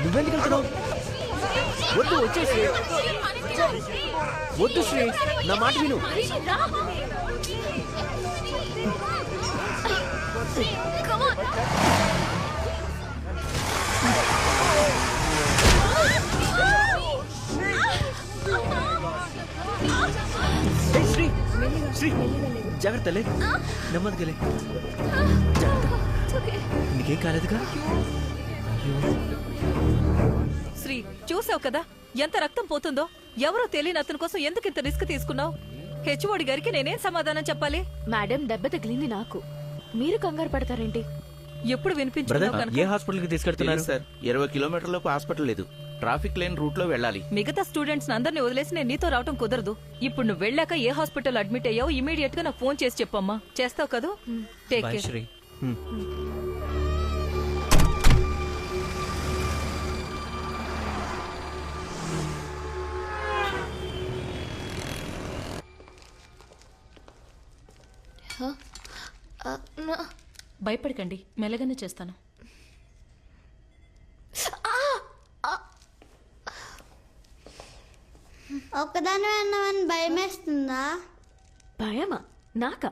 నువ్వెందుకు వెళ్తున్నావు? వద్దు, వచ్చేసి వద్దు శ్రీ, నా మాట విను. శ్రీ శ్రీ జాగ్రత్తలే, నెమ్మదిగలే, నీకేం కాలేదుగా? శ్రీ, చూసావు కదా ఎంత రక్తం పోతుందో. ఎవరో తెలియని అతని కోసం ఎందుకు ఇంత రిస్క్ తీసుకున్నావు? హెచ్ఓడి గారికి నేనేం సమాధానం చెప్పాలి? మేడం, దెబ్బ తగిలింది నాకు, మీరు కంగారు పడతారేంటి? ఎప్పుడు వినిపించుకున్నావు? ఏ హాస్పిటల్ కి తీసుకెళ్తున్నారు సార్? 20 కిలోమీటర్లకు హాస్పిటల్ లేదు, ట్రాఫిక్ లైన్ రూట్ లో వెళ్ళాలి. మిగతా స్టూడెంట్స్ అందరినీ వదిలేసి నేను నీతో రావటం కుదరదు. ఇప్పుడు నువ్వు వెళ్ళాక ఏ హాస్పిటల్ అడ్మిట్ అయ్యావు ఇమీడియట్ గా నాకు ఫోన్ చేసి చెప్పమ్మా. చేస్తావు కదా? Take care. శ్రీ. భయపడకండి, మెల్లగానే చేస్తాను. ఒక్కదాని అన్నవని భయమేస్తుందా? భయమా? నాకా?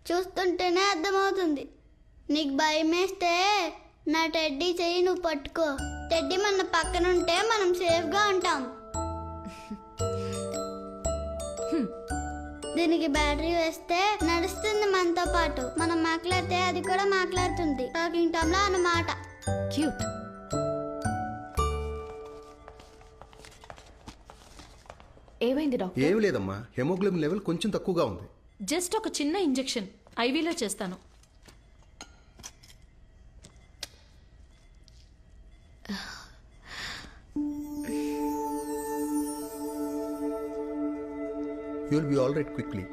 చూస్తుంటేనే అర్థమవుతుంది. నీకు భయమేస్తే నా టెడ్డీ చెయ్యి నువ్వు పట్టుకో. టెడ్డీ మన పక్కనుంటే మనం సేఫ్గా ఉంటాం. దీనికి బ్యాటరీ వేస్తే నడుస్తుంది మనతో పాటు. మనం మాట్లాడితే అది కూడా మాట్లాడుతుంది. టాకింగ్ టామ్ లో అన్నమాట. క్యూట్. ఏమైంది డాక్టర్? ఏమి లేదమ్మా, హెమోగ్లోబిన్ లెవెల్ కొంచెం తక్కువగా ఉంది. జస్ట్ ఒక చిన్న ఇంజెక్షన్ ఐవీలో చేస్తాను. You will be all right quickly.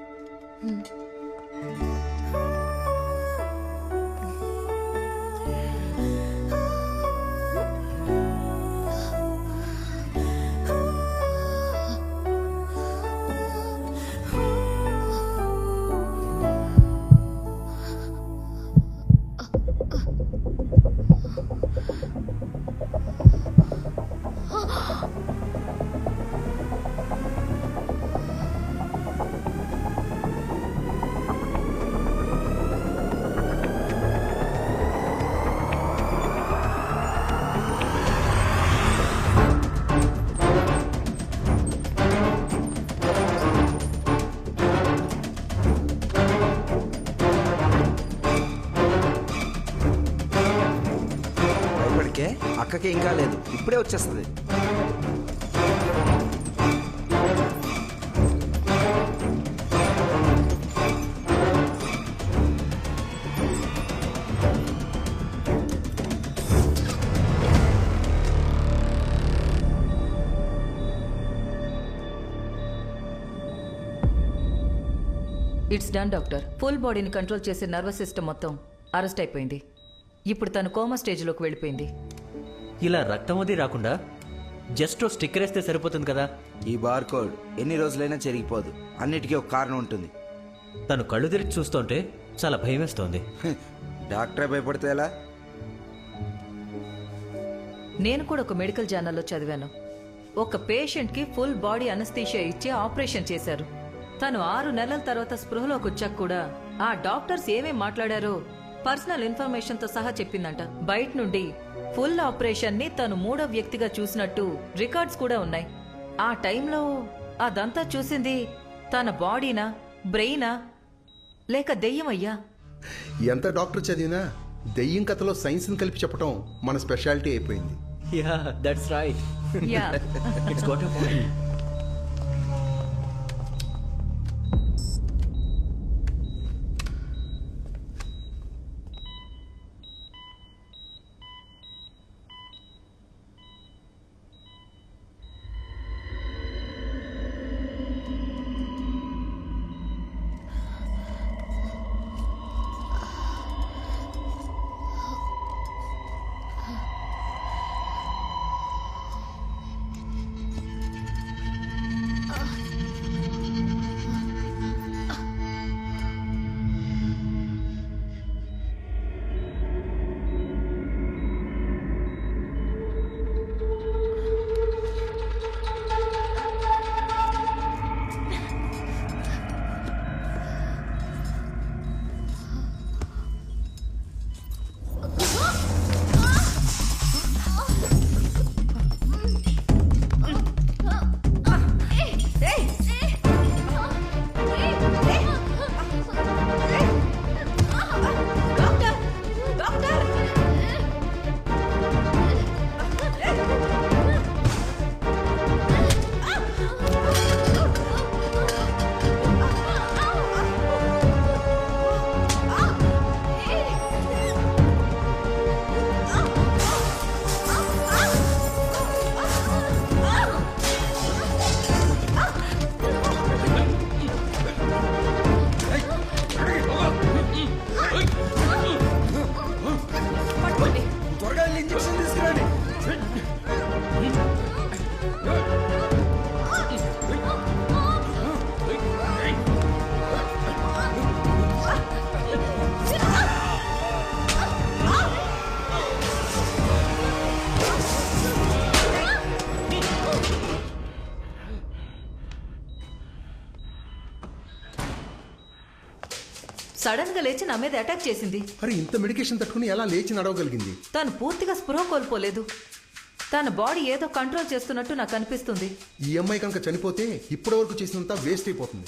అక్కకి ఇంకా లేదు, ఇప్పుడే వచ్చేస్తుంది. It's done doctor. ఫుల్ బాడీని కంట్రోల్ చేసే నర్వస్ సిస్టమ్ మొత్తం అరెస్ట్ అయిపోయింది. ఇప్పుడు తను కోమా స్టేజ్లోకి వెళ్ళిపోయింది. ఇలా రక్తం అది రాకుండా జస్ట్ స్టిక్కర్ వేస్తే సరిపోతుంది కదా. ఈ బార్ కోడ్ ఎన్ని రోజులైనా చెరిగిపోదు, అన్నిటికీ ఒక కారణం ఉంటుంది. తను కళ్ళు తెరిచి చూస్తుంటే చాలా భయం వేస్తోంది. డాక్టరే భయపడితే ఎలా? నేను కూడా ఒక మెడికల్ జర్నల్లో చదివాను. ఒక పేషెంట్కి ఫుల్ బాడీ అనస్థీషియా ఇచ్చి ఆపరేషన్ చేశారు. తను 6 నెలల తర్వాత స్పృహలోకి వచ్చాక కూడా ఆ డాక్టర్స్ ఏమేం మాట్లాడారో పర్సనల్ ఇన్ఫర్మేషన్ తో సహా చెప్పిందంట. బయట నుండి ఫుల్ ఆపరేషన్ ని తను 3వ వ్యక్తిగా చూసినట్టు రికార్డ్స్ కూడా ఉన్నాయి. ఆ టైంలో అదంతా చూసింది తన బాడీనా, బ్రెయినా లేక దెయ్యమయ్యా? ఎంత డాక్టర్ చదివినా దెయ్యం కథలో సైన్స్ ని కలిపి చెప్పడం మన స్పెషాలిటీ అయిపోయింది. Yeah, that's right. Yeah, it's got a point. Sudden గా లేచి నా మీద అటాక్ చేసింది. అరే ఇంత మెడికేషన్ తట్టుకుని ఎలా లేచి నడవగలిగింది? తను పూర్తిగా స్పృహ కోల్పోలేదు. తన బాడీ ఏదో కంట్రోల్ చేస్తున్నట్టు నాకు అనిపిస్తుంది. ఈ అమ్మాయి కనుక చనిపోతే ఇప్పటి వరకు చేసినంత వేస్ట్ అయిపోతుంది.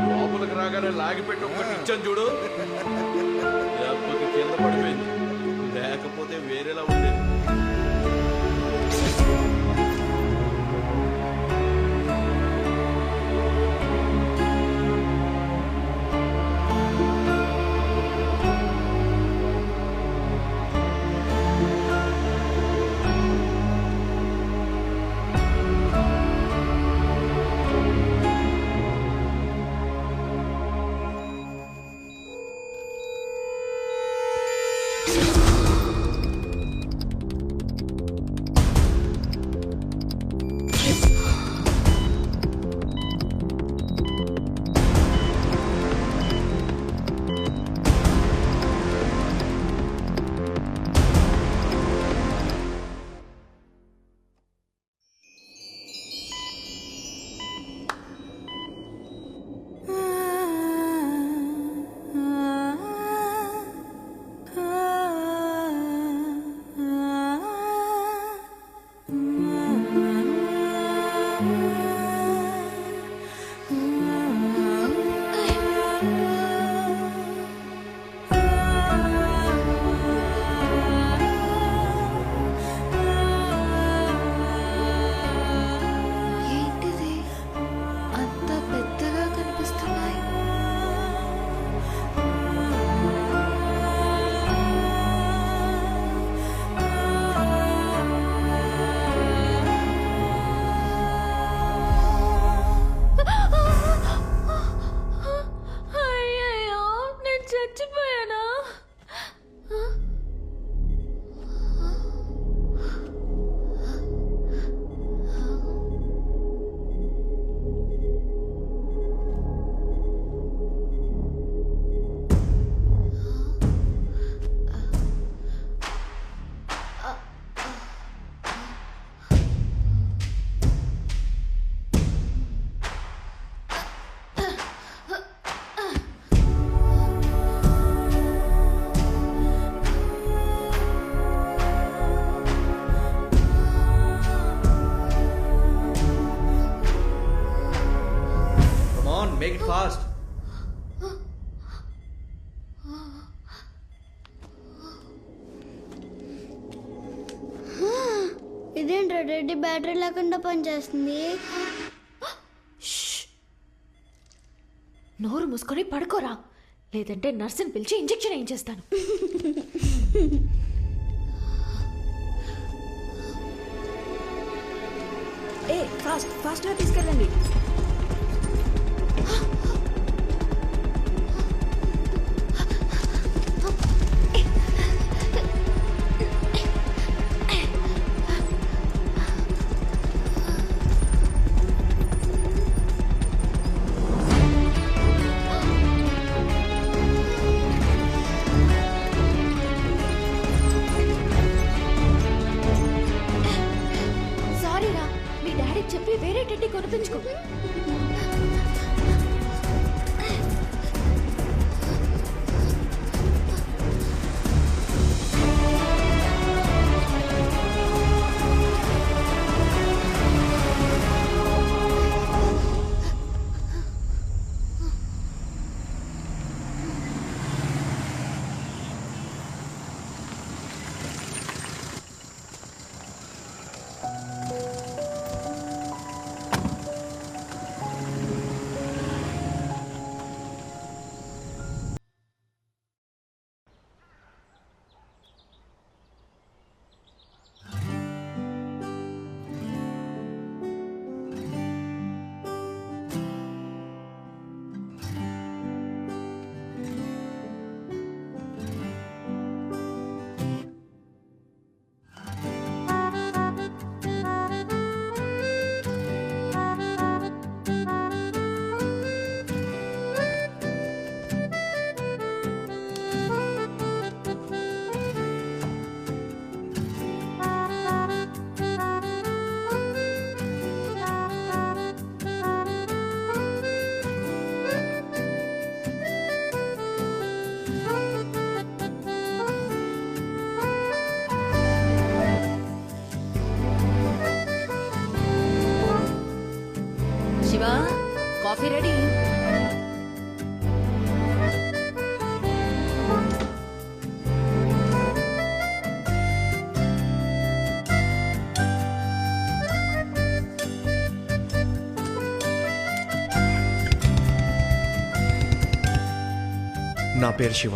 లోపలికి రాగానే లాగిపెట్టి ఒకటి ఇచ్చాను చూడు, లేకపోతే కింద పడిపోయింది, లేకపోతే వేరేలా ఉండేది. ఏంటిది అంత పెద్దగా కనిపిస్తున్నాయి? అయ్యయ్యో, నేను చచ్చిపోయానా? Come on, make it fast. ఇదేంట్రా టెడ్డీ బ్యాటరీ లేకుండా పనిచేస్తుంది? నోరు మూసుకొని పడుకోరా, లేదంటే నర్సుని పిలిచి ఇంజెక్షన్ వేయించేస్తాను. ఫాస్ట్గా తీసుకెళ్ళండి. సారీరా, మీ డాడీకి చెప్పి వేరే టెడ్డీ కొనిపించుకో. నా పేరు శివ.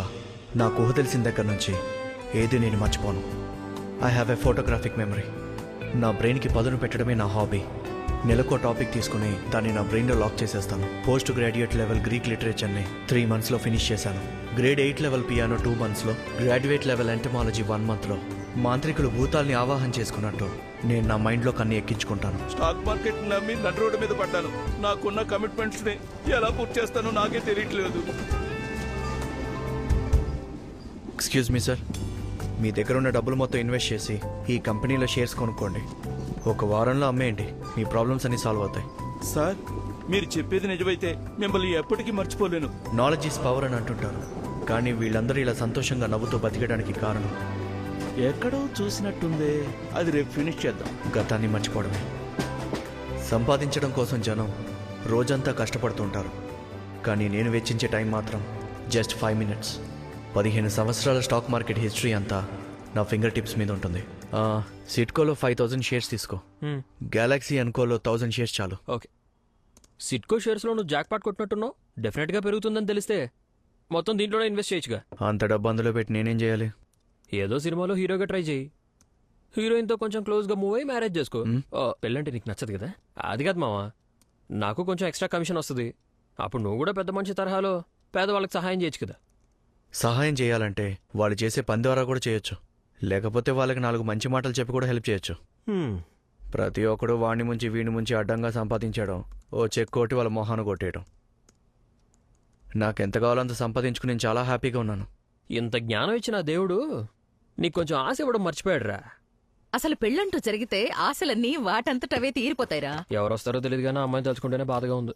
నాకు ఊహ తెలిసిన దగ్గర నుంచి ఏది నేను మర్చిపోను. I have a photographic memory. నా బ్రెయిన్కి పదును పెట్టడమే నా హాబీ. నెలకో టాపిక్ తీసుకుని దాన్ని నా బ్రెయిన్లో లాక్ చేసేస్తాను. పోస్ట్ గ్రాడ్యుయేట్ లెవెల్ గ్రీక్ లిటరేచర్ని 3 monthsలో ఫినిష్ చేశాను. గ్రేడ్ 8 లెవెల్ పియానో 2 monthsలో, గ్రాడ్యుయేట్ లెవెల్ ఎంటమాలజీ 1 monthలో. మాంత్రికులు భూతాల్ని ఆవాహన చేసుకున్నట్టు నేను నా మైండ్లో కన్నీ ఎక్కించుకుంటాను. స్టాక్ మార్కెట్ నమ్మి నడు రోడ్డు మీద పడ్డాను. నాకున్న కమిట్మెంట్స్ ని ఎలా పూర్తి చేస్తానో నాకే తెలియట్లేదు. ఎక్స్క్యూజ్ మీ సార్, మీ దగ్గర ఉన్న డబ్బులు మొత్తం ఇన్వెస్ట్ చేసి ఈ కంపెనీలో షేర్స్ కొనుక్కోండి. 1 వారంలో అమ్మేయండి. మీ ప్రాబ్లమ్స్ అన్నీ సాల్వ్ అవుతాయి. సార్, మీరు చెప్పేది నిజమైతే మిమ్మల్ని ఎప్పటికీ మర్చిపోలేను. నాలెడ్జ్ ఈజ్ పవర్ అని అంటుంటారు, కానీ వీళ్ళందరూ ఇలా సంతోషంగా నవ్వుతూ బతికడానికి కారణం ఎక్కడో చూసినట్టుందే. అది రేపు ఫినిష్ చేద్దాం. గతాన్ని మర్చిపోవడమే. సంపాదించడం కోసం జనం రోజంతా కష్టపడుతుంటారు, కానీ నేను వెచ్చించే టైం మాత్రం జస్ట్ 5 minutes. 15 సంవత్సరాల స్టాక్ మార్కెట్ హిస్టరీ అంతా నా ఫింగర్ టిప్స్ మీద ఉంటుంది. సిట్కోలో 5000 షేర్స్ తీసుకో. గెలాక్సీ అనుకోలో 1000 షేర్స్ చాలు. ఓకే. సిట్కో షేర్స్లో నువ్వు జాక్ పాట్ కొట్టినట్టున్నావు. డెఫినెట్గా పెరుగుతుందని తెలిస్తే మొత్తం దీంట్లోనే ఇన్వెస్ట్ చేయొచ్చుగా. అంత డబ్బు అందులో పెట్టి నేనేం చేయాలి? ఏదో సినిమాలో హీరోగా ట్రై చేయి. హీరోయిన్తో కొంచెం క్లోజ్గా మూవ్ అయ్యి మ్యారేజ్ చేసుకో. పెళ్ళంటే నీకు నచ్చదు కదా. అది కాదు మావా, నాకు కొంచెం ఎక్స్ట్రా కమిషన్ వస్తుంది. అప్పుడు నువ్వు కూడా పెద్ద మనిషి తరహాలో పేదవాళ్ళకి సహాయం చేయొచ్చు కదా. సహాయం చేయాలంటే వాళ్ళు చేసే పని ద్వారా కూడా చేయొచ్చు, లేకపోతే వాళ్ళకి 4 మంచి మాటలు చెప్పి కూడా హెల్ప్ చేయొచ్చు. ప్రతి ఒక్కడు వాణ్ణి ముంచి వీణి ముంచి అడ్డంగా సంపాదించడం, ఓ చెక్ కొట్టి వాళ్ళ మొహాను కొట్టేయడం. నాకెంత కావాలో అంత సంపాదించుకుని నేను చాలా హ్యాపీగా ఉన్నాను. ఇంత జ్ఞానం ఇచ్చిన దేవుడు నీకు కొంచెం ఆశ ఇవ్వడం మర్చిపోయాడురా. అసలు పెళ్ళంటూ జరిగితే ఆశలన్నీ వాటంతటవే తీరిపోతాయిరా. ఎవరొస్తారో తెలియదు కానీ అమ్మాయిని తలుచుకుంటేనే బాధగా ఉంది.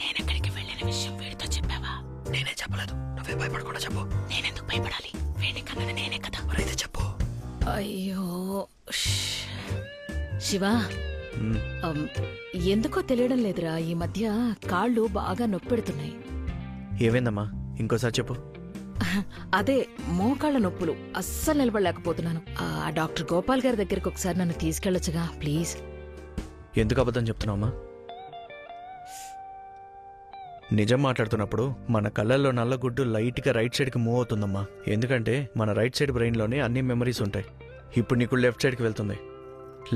నేనెక్కడికి వెళ్ళిన విషయం వీడితో చెప్పావా? నేనే చెప్పలేదు. నువ్వే భయపడకుండా చెప్పు. నేనెందుకు భయపడాలి? వీడిని కన్నది నేనే కదా. మరైతే చెప్పు. అయ్యో శివ, ఎందుకో తెలియడం లేదురా, ఈ మధ్య కాళ్ళు బాగా నొప్పెడుతున్నాయి. ఏమైందమ్మా? ఇంకోసారి చెప్పు. అదే మోకాళ్ళ నొప్పులు, అస్సలు నిలబడలేకపోతున్నాను. ఆ డాక్టర్ గోపాల్ గారి దగ్గరికి ఒకసారి నన్ను తీసుకెళ్లొచ్చుగా ప్లీజ్. ఎందుకు అబద్ధం చెప్తున్నావమ్మా? నిజం మాట్లాడుతున్నప్పుడు మన కళ్ళల్లో నల్లగుడ్డు లైట్గా రైట్ సైడ్కి మూవ్ అవుతుందమ్మా. ఎందుకంటే మన రైట్ సైడ్ బ్రెయిన్లోనే అన్ని మెమరీస్ ఉంటాయి. ఇప్పుడు నీకు లెఫ్ట్ సైడ్కి వెళ్తుంది.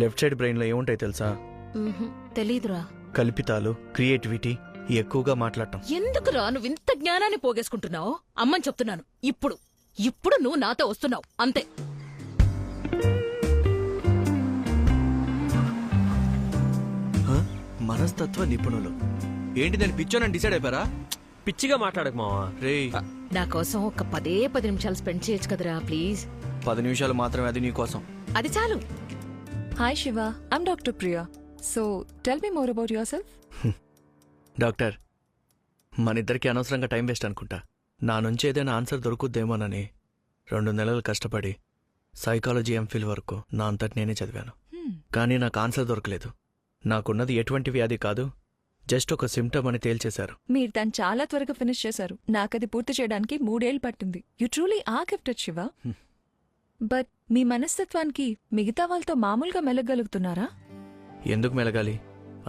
లెఫ్ట్ సైడ్ బ్రెయిన్లో ఏముంటాయి తెలుసా? తెలీదురా. కల్పితాలు, క్రియేటివిటీ, ఎక్కువగా మాట్లాడటం. ఎందుకురా నువ్వు ఇంత జ్ఞానాన్ని పోగేసుకుంటున్నావు? అమ్మని చెప్తున్నాను, ఇప్పుడు నువ్వు నాతో వస్తున్నావు అంతే. మనస్తత్వ నిపుణులు ఏంటి? నేను పిచ్చోనని డిసైడ్ అయిపోయారా? పిచ్చిగా మాట్లాడకు మావా. రే, నా కోసం ఒక 10 నిమిషాలు స్పెండ్ చేయొచ్చు కదరా ప్లీజ్. 10 నిమిషాలు మాత్రమే, అది నీ కోసం. అది చాలు. Hi Shiva, I'm doctor Priya. So tell me more about your self. Doctor, మన ఇద్దరికి అనవసరంగా టైం వేస్ట్ అనుకుంటా. నా నుంచి ఏదైనా ఆన్సర్ దొరుకుద్దేమోనని 2 నెలలు కష్టపడి సైకాలజీ ఎంఫిల్ వరకు నా అంతటి నేనే చదివాను. కానీ నాకు ఆన్సర్ దొరకలేదు. నాకున్నది ఎటువంటి వ్యాధి కాదు, జస్ట్ ఒక సిమ్టమ్ అని తేల్చేశారు. మీరు దాన్ని చాలా త్వరగా ఫినిష్ చేశారు. నాకది పూర్తి చేయడానికి 3 ఏళ్ళు పట్టింది. You truly are gifted Shiva. But మీ మనస్తత్వానికి మిగతా వాళ్ళతో మామూలుగా మెలగలుగుతున్నారా? ఎందుకు మెలగాలి?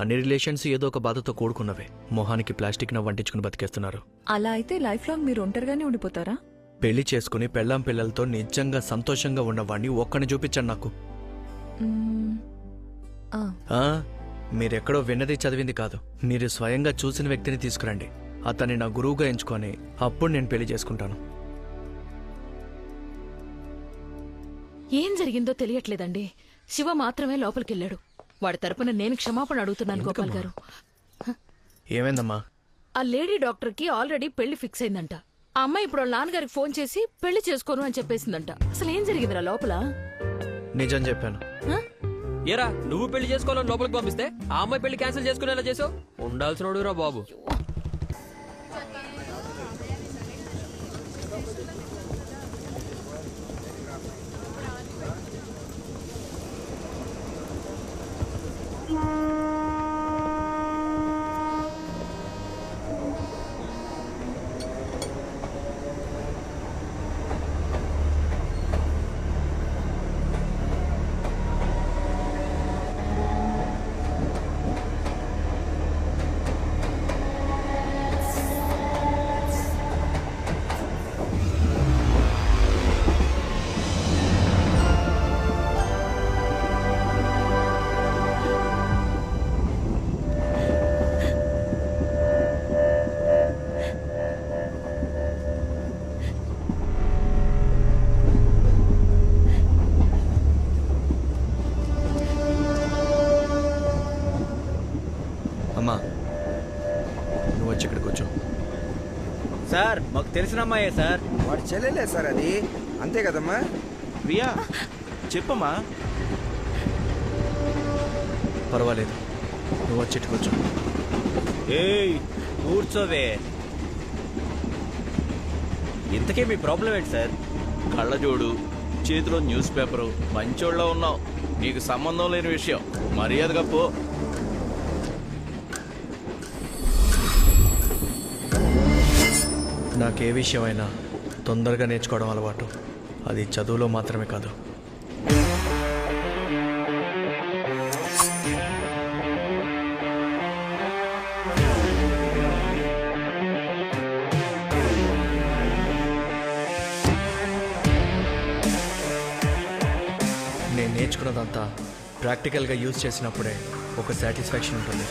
అన్ని రిలేషన్స్ ఏదో ఒక బాధతో కూడుకున్నవే. మొహానికి ప్లాస్టిక్ నవ్వు అంటించుకుని బతికేస్తున్నారు. అలా అయితే లైఫ్ లాంగ్ మీరు ఒంటరిగానే ఉండిపోతారా? పెళ్లి చేసుకుని పెళ్ళాం పిల్లలతో నిజంగా సంతోషంగా ఉన్నవాడిని ఒక్కని చూపించండి నాకు. మీరెక్కడో విన్నది చదివింది కాదు, మీరు స్వయంగా చూసిన వ్యక్తిని తీసుకురండి. అతన్ని నా గురువుగా ఎంచుకొని అప్పుడు నేను పెళ్లి చేసుకుంటాను. ఏం జరిగిందో తెలియట్లేదండి. శివ మాత్రమే లోపలికెళ్ళాడు. వాడి తరపున నేను క్షమాపణ అడుగుతున్నాను గోపాల్ గారు. ఏమైందమ్మా? ఆ లేడీ డాక్టర్కి ఆల్రెడీ పెళ్లి ఫిక్స్ అయిందంట. ఆ అమ్మాయి ఇప్పుడు వాళ్ళ నాన్నగారికి ఫోన్ చేసి పెళ్లి చేసుకోను అని చెప్పేసిందంట. అసలు ఏం జరిగిందిరా లోపల? నిజం చెప్పాను. ఏరా, నువ్వు పెళ్లి చేసుకోవాలని లోపలికి పంపిస్తే ఆ అమ్మాయి పెళ్లి క్యాన్సిల్ చేసుకునేలా చేసావు. ఉండాల్సిన రా బాబు. కూర్చో. సార్ మాకు తెలిసిన అమ్మాయే సార్. వాడి చెల్లెలే సార్ అది, అంతే కదమ్మా? ప్రియా చెప్పమ్మా. పర్వాలేదు, నువ్వు వచ్చి కూర్చో. ఏయ్ కూర్చోవే. ఇంతకే మీ ప్రాబ్లం ఏంటి సార్? కళ్ళజోడు, చేతిలో న్యూస్ పేపరు, మంచోళ్ళ ఉన్నావు. నీకు సంబంధం లేని విషయం, మర్యాదగా పో. నాకే విషయమైనా తొందరగా నేర్చుకోవడం అలవాటు. అది చదువులో మాత్రమే కాదు. నేను నేర్చుకున్నదంతా ప్రాక్టికల్గా యూజ్ చేసినప్పుడే ఒక సాటిస్ఫాక్షన్ ఉంటుంది.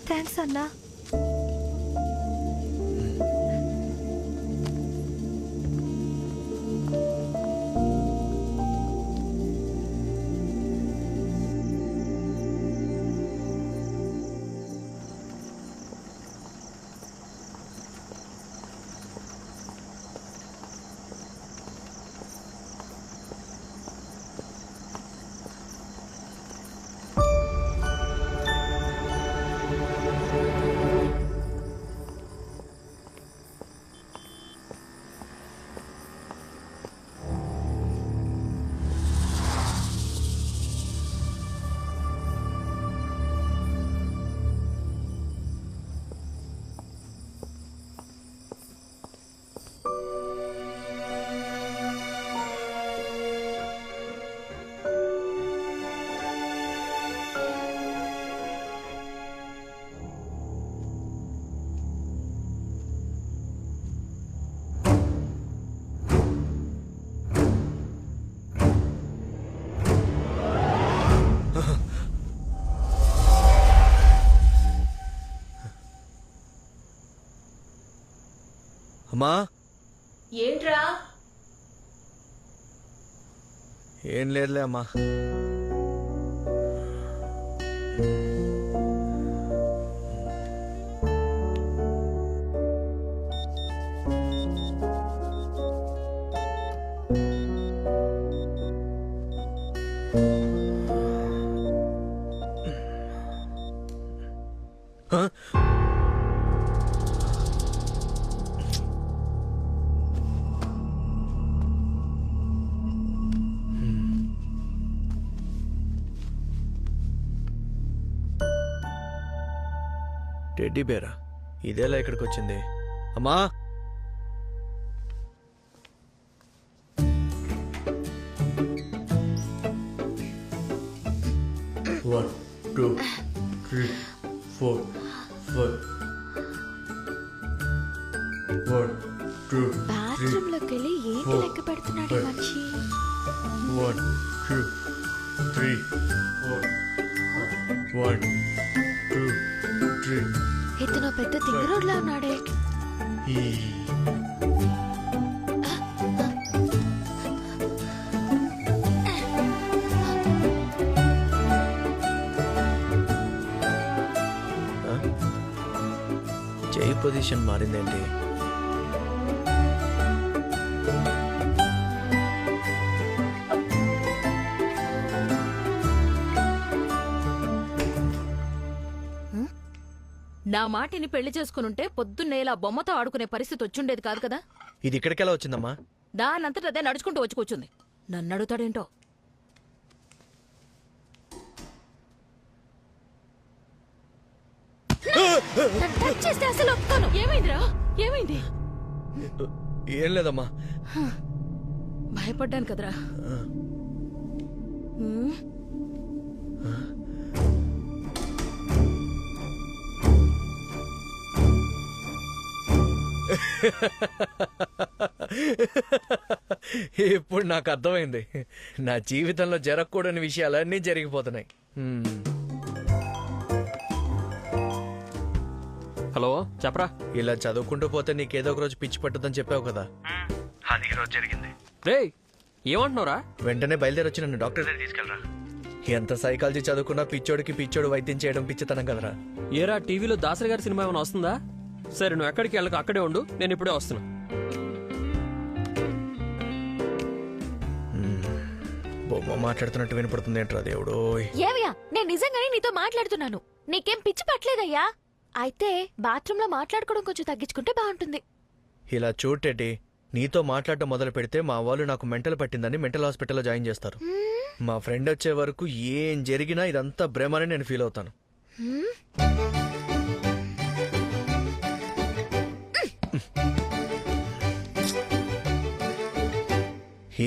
థ్యాంక్స్ అన్నా. అమ్మా, ఏంట్రా? ఏం లేదులే అమ్మా. టెడ్డీ బేరా ఇదేలా ఇక్కడికి వచ్చింది? అమ్మా, one two three four five. One two bathroom లోకి వెళ్ళి ఏంటి లెక్క పెడుతున్నాడు మనిషి? వన్ 2 3 4 1 2 3 ఇతను పెద్ద తింగరోడ్లా ఉన్నాడే. ఈ చేయి పొజిషన్ మారిందేంటి? నా మాటిని పెళ్లి చేసుకునుంటే పొద్దున్నే ఇలా బొమ్మతో ఆడుకునే పరిస్థితి వచ్చుండేది కాదు కదా. ఇది ఇక్కడికెలా వచ్చిందమ్మా? దానంతట అదే నడుచుకుంటూ వచ్చి కూర్చుంది. నన్ను అడుగుతాడేంటో. నన్ను టచ్ చేస్తే అసలు ఒప్పుకోను. ఏమైందిరా? ఏమైంది? ఏం లేదమ్మా. భయపడ్డాను కదరా. ఇప్పుడు నాకు అర్థమైంది. నా జీవితంలో జరగకూడని విషయాలన్నీ జరిగిపోతున్నాయి. హలో చెప్పరా. ఇలా చదువుకుంటూ పోతే నీకేదో ఒక రోజు పిచ్చి పట్టుదని చెప్పావు కదా, అది ఈ రోజు జరిగింది. రే ఏమంటున్నావురా? వెంటనే బయలుదేరి వచ్చి నన్ను డాక్టర్ దగ్గర తీసుకెళ్ళరా. ఎంత సైకాలజీ చదువుకున్నా పిచ్చోడికి పిచ్చోడు వైద్యం చేయడం పిచ్చితనం కదరా. ఏరా టీవీలో దాసరి గారి సినిమా ఏమైనా వస్తుందా? సరే నువ్వు ఎక్కడికి వెళ్ళక అక్కడే ఉండు, నేను ఇప్పుడే వస్తున్నా. బొమ్మ మాట్లాడుతున్నట్టు వినపడుతుంది ఏంట్రా దేవుడు. ఏవయ్యా, నేను నిజంగానే నీతో మాట్లాడుతున్నాను. నీకేం పిచ్చి పట్టలేదయ్యా? అయితే బాత్రూమ్ లో మాట్లాడుకోవడం కొంచెం తగ్గించుకుంటే బాగుంటుంది. ఇలా చూడటేటి, నీతో మాట్లాడటం మొదలు పెడితే మా వాళ్ళు నాకు మెంటల్ పట్టిందని మెంటల్ హాస్పిటల్లో జాయిన్ చేస్తారు. మా ఫ్రెండ్ వచ్చే వరకు ఏం జరిగినా ఇదంతా భ్రమని నేను ఫీల్ అవుతాను.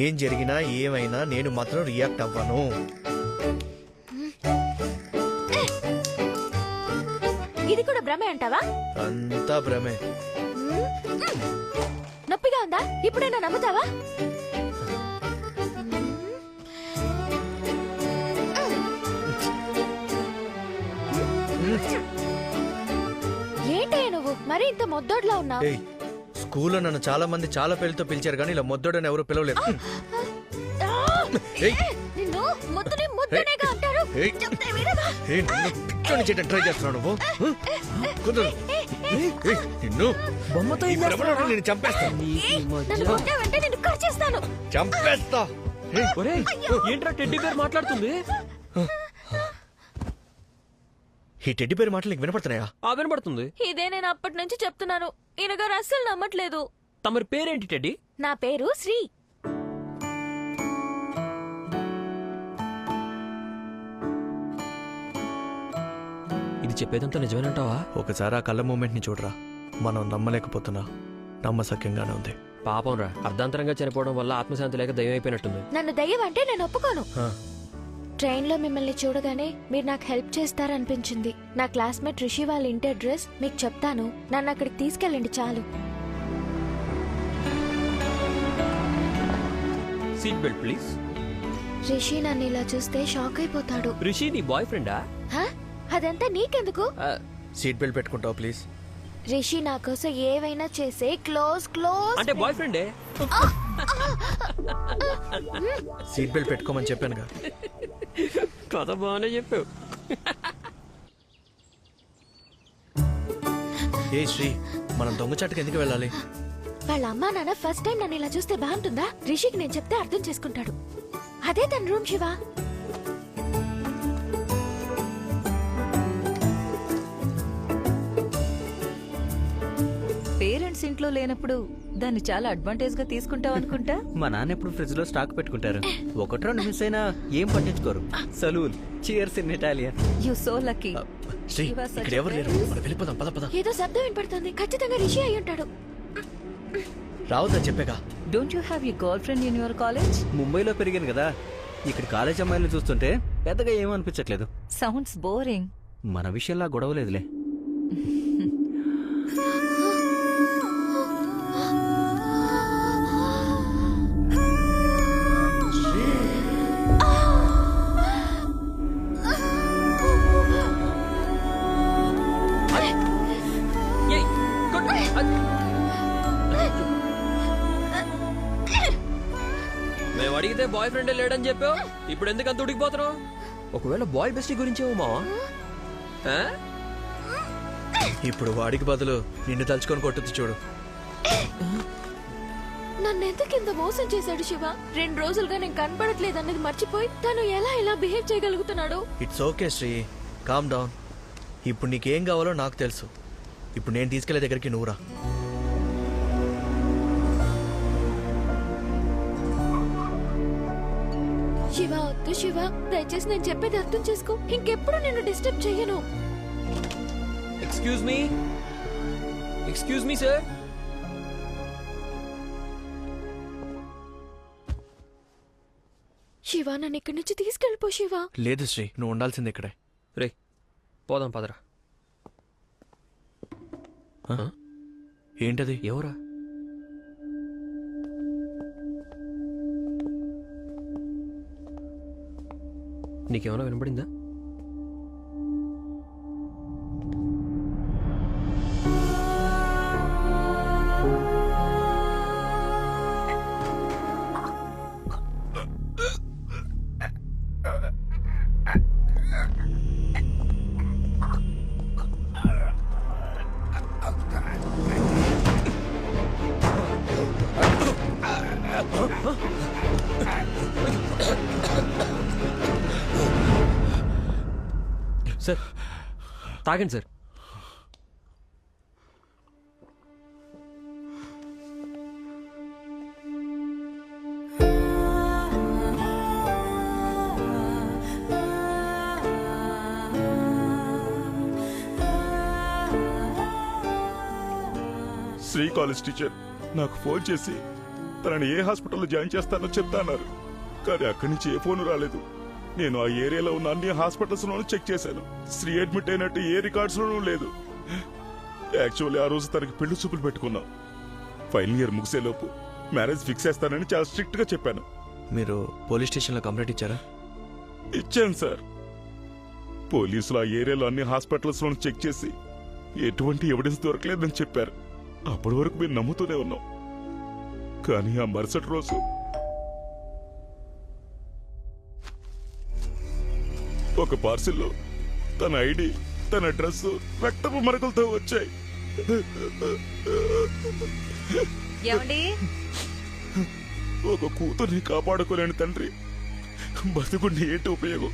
ఏం జరిగినా ఏమైనా నేను మాత్రం రియాక్ట్ అవ్వను. ఇది కూడా భ్రమే అంటావా? అంతా భ్రమే. నొప్పిగా ఉందా? ఇప్పుడైనా నమ్ముతావా? ఏంటయ్యా నువ్వు మరీ ఇంత మొద్దోడ్లా ఉన్నావు? ఏయ్, స్కూల్లో నన్ను చాలా మంది చాలా పేర్లతో పిలిచారు కానీ ఇలా మొద్దోడని ఎవరు పిలవలేదు. నిన్ను ముద్దుని ముద్దనేగా అంటారు. చెప్తే వినవా? పిచ్చోని చేయడం ట్రై చేస్తున్నావు నువ్వు. కుదరదు. నిన్ను బొమ్మతో నేను చంపేస్తా. నన్ను కొట్టావంటే నిన్ను కరిచేస్తాను. చంపేస్తా. ఒరేయ్, ఏంట్రా టెడ్డీ పేరు మాట్లాడుతుంది? ఈ టెడ్డి పేరు మాటలు నీకు వినపడుతున్నాయా? వినపడుతుంది. ఇదే నేను అప్పటి నుంచి చెప్తున్నాను. ఈయనగారు అస్సలు నమ్మట్లేదు. తమరి పేరేంటి టెడ్డీ? నా పేరు శ్రీ. ఇది చెప్పేదంతా నిజమేనంటావా? ఒకసారి ఆ కళ్ళ మూమెంట్ ని చూడరా. మనం నమ్మలేకపోతున్నా, నమ్మసక్యంగానే ఉంది. పాపం రా, అర్ధాంతరంగా చనిపోవడం వల్ల ఆత్మశాంతి లేక దయ్యం అయిపోయినట్టుంది. నన్ను దయ్యం అంటే నేను ఒప్పుకోను. ట్రైన్ లో మిమ్మల్ని చూడగానే మీరు నాకు హెల్ప్ చేస్తారనిపించింది. నా క్లాస్మేట్ రిషి వాళ్ళ ఇంటి అడ్రస్ మీకు చెప్తాను. నన్ను అక్కడికి తీసుకెళ్ళండి చాలు. Seat belt please. రిషి నన్ను ఇలా చూస్తే షాక్ అయిపోతాడు. రిషి నీ బాయ్ ఫ్రెండా? అదంతా నీకెందుకు? సీట్ బెల్ట్ పెట్టుకుంటావు ప్లీజ్. రిషి నా కోసం ఏవైనా చేసే క్లోజ్ క్లోజ్ అంటే బాయ్ ఫ్రెండే. సీట్ బెల్ట్ పెట్టుకోమని చెప్పానుగా. కథ బాగానే చెప్పావు. ఏ శ్రీ, మనం దొంగచాటుకు ఎందుకు వెళ్ళాలి? వాళ్ళ అమ్మా నాన్న ఫస్ట్ టైం నన్ను ఇలా చూస్తే బాగుంటుందా? రిషికి నేను చెప్తే అర్థం చేసుకుంటాడు. అదే తన రూమ్ శివ. పేరెంట్స్ ఇంట్లో లేనప్పుడు దాన్ని చాలా అడ్వాంటేజ్ గా తీసుకుంటావు అనుకుంటా. మా నాన్న ఎప్పుడు ఫ్రిడ్జ్ లో స్టాక్ పెట్టుకుంటారు. ఒకటి రెండు మిస్ అయినా ఏం పట్టించుకోరు. Saloon cheers in Italian. You so lucky. Sri, ఇక్కడ ఎవరు లేరు, మనం వెళ్ళిపోదాం. పద పద. ఏదో శబ్దం వినపడుతుంది. ఖచ్చితంగా రిషి అయి ఉంటాడు. రావద్దా చెప్పేగా. Don't you have you girl friend in your college? ముంబైలో పెరిగాను కదా, ఇక్కడ కాలేజ్ అమ్మాయిలను చూస్తుంటే పెద్దగా ఏమనిపించట్లేదు. Sounds boring. మన విషయంలా గొడవలేదులే. బాయ్ ఫ్రెండ్ లేడని చెప్పావు, ఇప్పుడు ఎందుకు అంత ఉడికిపోతున్నావు? ఒకవేళ బాయ్ బెస్టీ గురించేమో మావా? ఆ? ఇప్పుడు వాడికి బదులు నిన్ను తలుచుకొని కొట్టొచ్చు చూడు. నన్ను ఎందుకు ఇంత మోసం చేశాడు శివ? 2 రోజులుగా నేను కనపడట్లేదు అన్నది మర్చిపోయి తను ఎలా బిహేవ్ చేయగలుగుతున్నాడు? It's okay Sri, calm down. ఇప్పుడు నీకేం కావాలో నాకు తెలుసు. ఇప్పుడు నేను తీసుకెళ్లే దగ్గరికి నువ్వురా. శివ వద్దు శివ, దయచేసి నేను చెప్పేది అర్థం చేసుకో. ఇంకెప్పుడు నిన్ను డిస్టర్బ్ చెయ్యను. Excuse me sir. శివ నన్ను ఇక్కడి నుంచి తీసుకెళ్ళిపో శివ. లేదు శ్రీ, నువ్వు ఉండాల్సింది ఇక్కడే. రే పోదాం పదరా. ఏంటది? ఎవరా? నీకేమైనా వినపడిందా? సార్ తాగండి సార్. శ్రీ కాలేజ్ టీచర్ నాకు ఫోన్ చేసి తనని ఏ హాస్పిటల్లో జాయిన్ చేస్తానో చెప్తాన్నారు. కానీ అక్కడి నుంచి ఏ ఫోన్ రాలేదు. నేను ఆ ఏరియాలో ఉన్న అన్ని హాస్పిటల్స్లోనూ చెక్ చేశాను. శ్రీ అడ్మిట్ అయినట్టు ఏ రికార్డ్స్లోనూ లేదు. యాక్చువల్లీ ఆ రోజు తనకి పెళ్లి చూపులు పెట్టుకున్నాం. ఫైనల్ ఇయర్ ముగిసేలోపు మ్యారేజ్ ఫిక్స్ చేస్తానని చాలా స్ట్రిక్ట్ గా చెప్పాను. మీరు పోలీస్ స్టేషన్లో కంప్లైంట్ ఇచ్చారా? ఇచ్చాను సార్. పోలీసులు ఆ ఏరియాలో అన్ని హాస్పిటల్స్లోనూ చెక్ చేసి ఎటువంటి ఎవిడెన్స్ దొరకలేదని చెప్పారు. అప్పటి వరకు మేము నమ్ముతూనే ఉన్నాం. కానీ ఆ మరుసటి రోజు ఒక పార్సిల్లో తన ఐడి, తన డ్రెస్ రక్తపు మరకలతో వచ్చాయి. ఒక కూతుర్ని కాపాడుకోలేని తండ్రి బతుకుండి ఏంటి ఉపయోగం?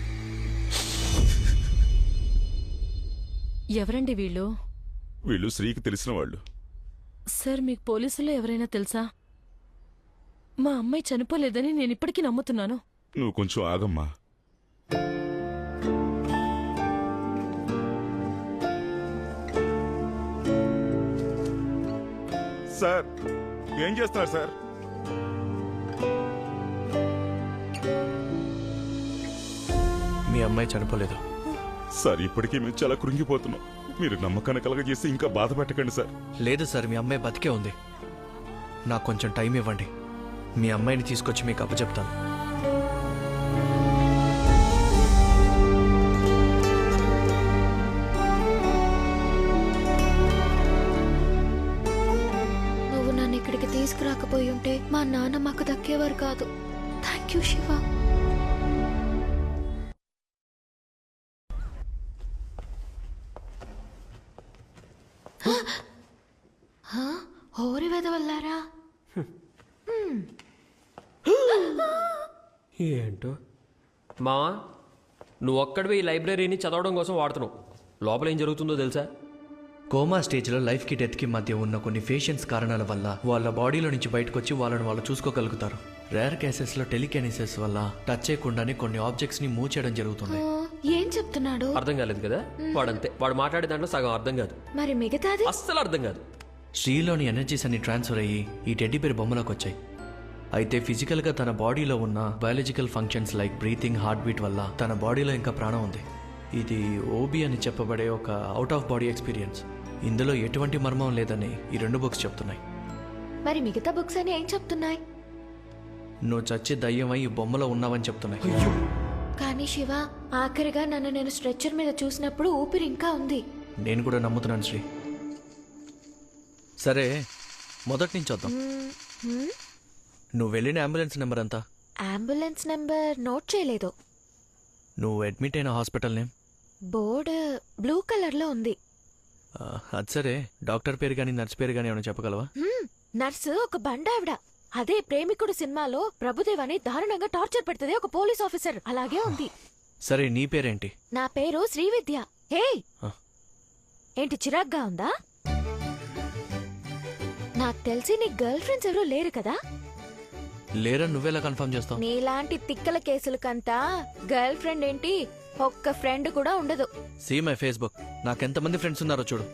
ఎవరండి వీళ్ళు? వీళ్ళు శ్రీకి తెలిసిన వాళ్ళు. సార్ మీకు పోలీసుల్లో ఎవరైనా తెలుసా? మా అమ్మాయి చనిపోలేదని నేను ఇప్పటికీ నమ్ముతున్నాను. నువ్వు కొంచెం ఆగమ్మా. సార్ ఏం చేస్తున్నారు సార్? మీ అమ్మాయి చనిపోలేదు సార్. ఇప్పటికీ మేము చాలా కృంగిపోతున్నాం. మీరు నమ్మకాన్ని కలగజేసి ఇంకా బాధ పెట్టకండి సార్. లేదు సార్, మీ అమ్మాయి బతికే ఉంది. నాకు కొంచెం టైం ఇవ్వండి. మీ అమ్మాయిని తీసుకొచ్చి మీకు అప్పచెప్తాను. నువ్వు నన్ను ఇక్కడికి తీసుకురాకపోయి ఉంటే మా నాన్న మాకు దక్కేవారు కాదు. Thank you Shiva. ఓరి వెదవల్లారా. ఏంటో మావా, నువ్వు ఒక్కడివి ఈ లైబ్రరీని చదవడం కోసం వాడుతున్నావు. లోపల ఏం జరుగుతుందో తెలుసా? కోమా స్టేజ్లో లైఫ్కి డెత్కి మధ్య ఉన్న కొన్ని పేషెంట్స్ కారణాల వల్ల వాళ్ళ బాడీలో నుంచి బయటకు వచ్చి వాళ్ళని వాళ్ళు చూసుకోగలుగుతారు. రేర్ కేసెస్లో టెలికెనిసిస్ వల్ల టచ్ చేయకుండానే కొన్ని ఆబ్జెక్ట్స్ని మూవ్ చేయడం జరుగుతుంది. ఏం చెప్తున్నాడు? అర్థం కాలేదు కదా? వాడంతే. వాడు మాట్లాడే దాంట్లో సగం అర్థం కాదు. మరి మిగతాది అస్సలు అర్థం కాదు. శ్రీలోని ఎనర్జీస్ అన్ని ట్రాన్స్ఫర్ అయ్యి ఈ టెడ్డీ బేర్ బొమ్మలోకి వచ్చాయి. అయితే ఫిజికల్గా తన బాడీలో ఉన్న biological functions like breathing, heart beat వల్ల తన బాడీలో ఇంకా ప్రాణం ఉంది. ఇది ఓబీ అని చెప్పబడే ఒక అవుట్ ఆఫ్ బాడీ ఎక్స్పీరియన్స్. ఇందులో ఎటువంటి మర్మం లేదని ఈ 2 బుక్స్ చెప్తున్నాయి. మరి మిగతా బుక్స్ అని ఏం చెప్తున్నాయి? నువ్వు చచ్చి దయ్యమై ఈ బొమ్మలో ఉన్నావని చెప్తున్నాయి. కానీ శివ, ఆఖరిగా నన్ను నేను స్ట్రెచ్చర్ మీద చూసినప్పుడు ఊపిరి ఇంకా ఉంది. నేను కూడా నమ్ముతున్నాను శ్రీ. సరే, మొదటి నుంచి వద్దాం. నువ్వు వెళ్ళిన అంబులెన్స్ నెంబర్ ఎంత? అంబులెన్స్ నెంబర్ నోట్ చేయలేదు. నువ్వు అడ్మిట్ అయిన hospital name? Board blue colour లో ఉంది. అది సరే, డాక్టర్ పేరు కానీ నర్స్ పేరు కానీ ఏమైనా చెప్పగలవా? నర్సు ఒక బండావిడ. అదే ప్రేమికుడు సినిమాలో ప్రభుదేవ్ అని దారుణంగా టార్చర్ పెడుతుంది ఒక పోలీస్ ఆఫీసర్, అలాగే ఉంది. సరే, నీ పేరేంటి? నా పేరు శ్రీవిద్య. హే, ఏంటి చిరాగ్గా ఉందా? నాకు తెలిసి నీ గర్ల్ ఫ్రెండ్స్ ఎవరూ లేరు కదా? లేరని నువ్వెలా కన్ఫర్మ్ చేస్తావు? నీలాంటి తిక్కల కేసులకంతా గర్ల్ ఫ్రెండ్ ఏంటి, ఒక్క ఫ్రెండ్ కూడా ఉండదు. See my Facebook. నాకెంతమంది ఫ్రెండ్స్ ఉన్నారో చూడు.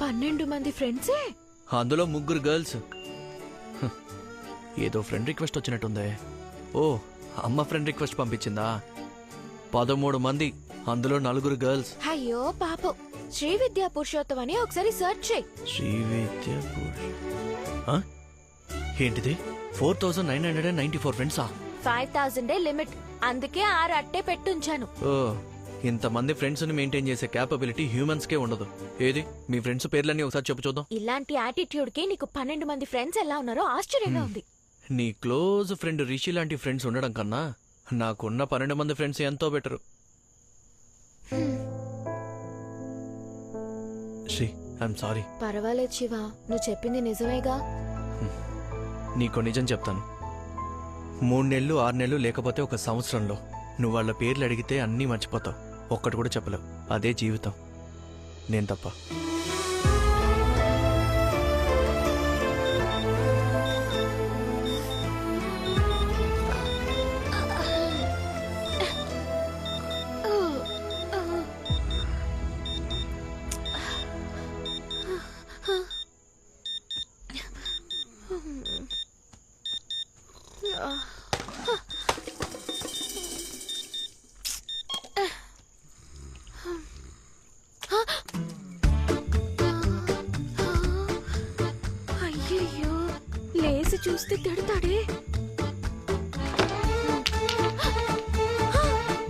12 మంది ఫ్రెండ్సే, అందులో 3 గర్ల్స్. ఏదో ఫ్రెండ్ రిక్వెస్ట్ వచ్చినట్టుందే. ఓ, అమ్మ ఫ్రెండ్ రిక్వెస్ట్ పంపించిందా? 13 మంది, అందులో 4 గర్ల్స్. అయ్యో పాపం. శ్రీవిద్య పురుషోత్తం అని ఒకసారి సెర్చ్ చేయి. శ్రీవిద్య ఏంటిది? 4994 ఫ్రెండ్సా? 5000 లిమిట్, అందుకే 6 అట్టే పెట్టుంచాను. ఓ, ఇంతమంది ఫ్రెండ్స్ ని మెయింటైన్ చేసే క్యాపబిలిటీ హ్యూమన్స్ కే ఉండదు. ఏది మీ ఫ్రెండ్స్ పేర్లన్నీ ఒకసారి చెప్పు చూద్దాం. ఇలాంటి యాటిట్యూడ్ కి నీకు 12 మంది ఫ్రెండ్స్ ఎలా ఉన్నారో ఆశ్చర్యంగా ఉంది. నీ క్లోజ్ ఫ్రెండ్ రిషి లాంటి ఫ్రెండ్స్ ఉండడం కన్నా నాకున్న 12 మంది ఫ్రెండ్స్ ఎంతో బెటరు. Shri, I'm sorry. పర్వాలేదు శివ, నువ్వు చెప్పింది నిజమేగా. నీకు నిజం చెప్తాను. 3 నెలలు 6 నెలలు లేకపోతే 1 సంవత్సరంలో నువ్వు వాళ్ళ పేర్లు అడిగితే అన్నీ మర్చిపోతావు. ఒక్కటి కూడా చెప్పలేవు. అదే జీవితం, నేను తప్ప. అయ్యయ్యో, లేసి చూస్తే తిడతాడే.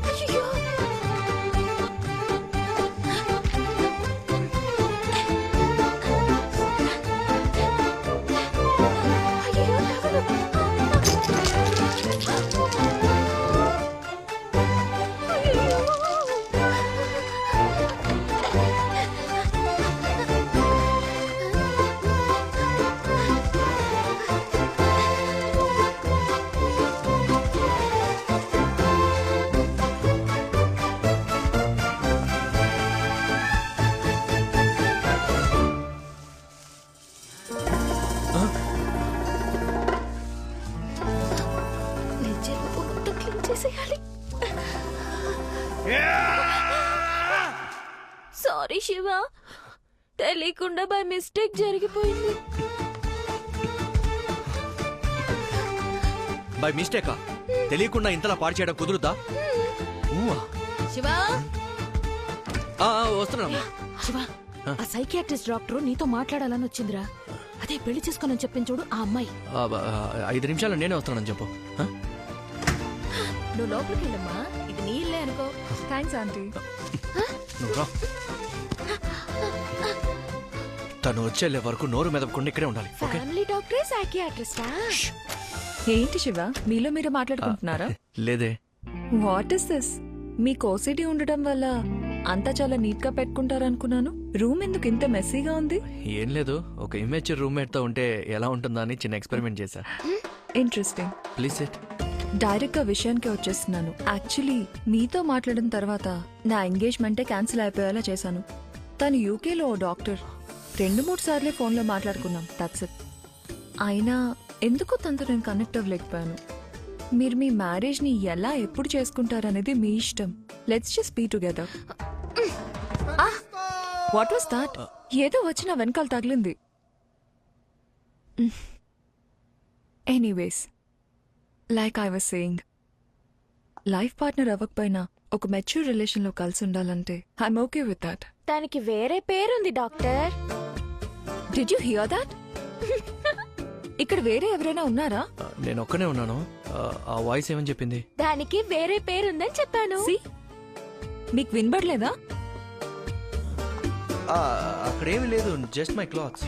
అయ్యయ్యో. అయ్యయ్యో, సారీ శివ, తెలియకుండా బై మిస్టేక్ జరిగిపోయింది. బై మిస్టేకా? తెలియకుండా ఇంతలా పాడు చేయడం కుదురుతా? శివ, వస్తున్నా. శివ, ఆ సైకియాట్రిస్ట్ డాక్టర్ నీతో మాట్లాడాలని వచ్చిందిరా. అదే పెళ్లి చేసుకోనని చెప్పింది చూడు ఆ అమ్మాయి. 5 నిమిషాలు నేనే వస్తున్నానని చెప్పు. నువ్వు లోపలికి వెళ్ళమ్మా, ఇది నీ ఇల్లే అనుకో. Thanks aunty. తను వచ్చేళ్ళే వరకు నోరు మెదపకుండా ఇక్కడే ఉండాలి. ఫ్యామిలీ డాక్టరే సైకియాట్రిస్టా? ఏంటి శివ, మీలో మీరు మాట్లాడుకుంటున్నారా? లేదే. What is this? మీకు ఓసిడి ఉండడం వల్ల అంతా చాలా నీట్ గా పెట్టుకుంటారనుకున్నాను. రూమ్ ఎందుకు ఇంత మెస్సీగా ఉంది? ఏం లేదు, ఒక ఇమేచర్ రూమ్మేట్ తో ఉంటే ఎలా ఉంటుందా అని చిన్న ఎక్స్పెరిమెంట్ చేశా. ఇంట్రెస్టింగ్. Please SIT. డైరెక్ట్ గా విషయానికి వచ్చేస్తున్నాను. యాక్చువల్లీ మీతో మాట్లాడిన తర్వాత నా ఎంగేజ్మెంటే క్యాన్సిల్ అయిపోయేలా చేశాను. తను యూకేలో ఓ డాక్టర్. 2-3 సార్లే ఫోన్లో మాట్లాడుకున్నాం. That's it. అయినా ఎందుకో తనతో నేను కనెక్ట్ అవ్వలేకపోయాను. మీరు మీ మ్యారేజ్ ని ఎలా ఎప్పుడు చేసుకుంటారనేది మీ ఇష్టం. Let's just be together. What was that? ఏదో వచ్చి నా వెనకాల తగిలింది. Anyways, like I was saying, life partner అవ్వకపోయినా ఒక మెచ్యూర్ రిలేషన్ లో కలిసి ఉండాలంటే ఐఎమ్ ఓకే విత్ దాట్. దానికి వేరే పేరుంది doctor. Did you here that? ఇక్కడ వేరే ఎవరైనా ఉన్నారా? నేను ఒక్కనే ఉన్నాను. ఆ వాయిస్ ఏమని చెప్పింది? దానికి వేరే పేరుందని చెప్పాను. మీకు వినబడలేదా? అక్కడేమీ లేదు, just my clothes.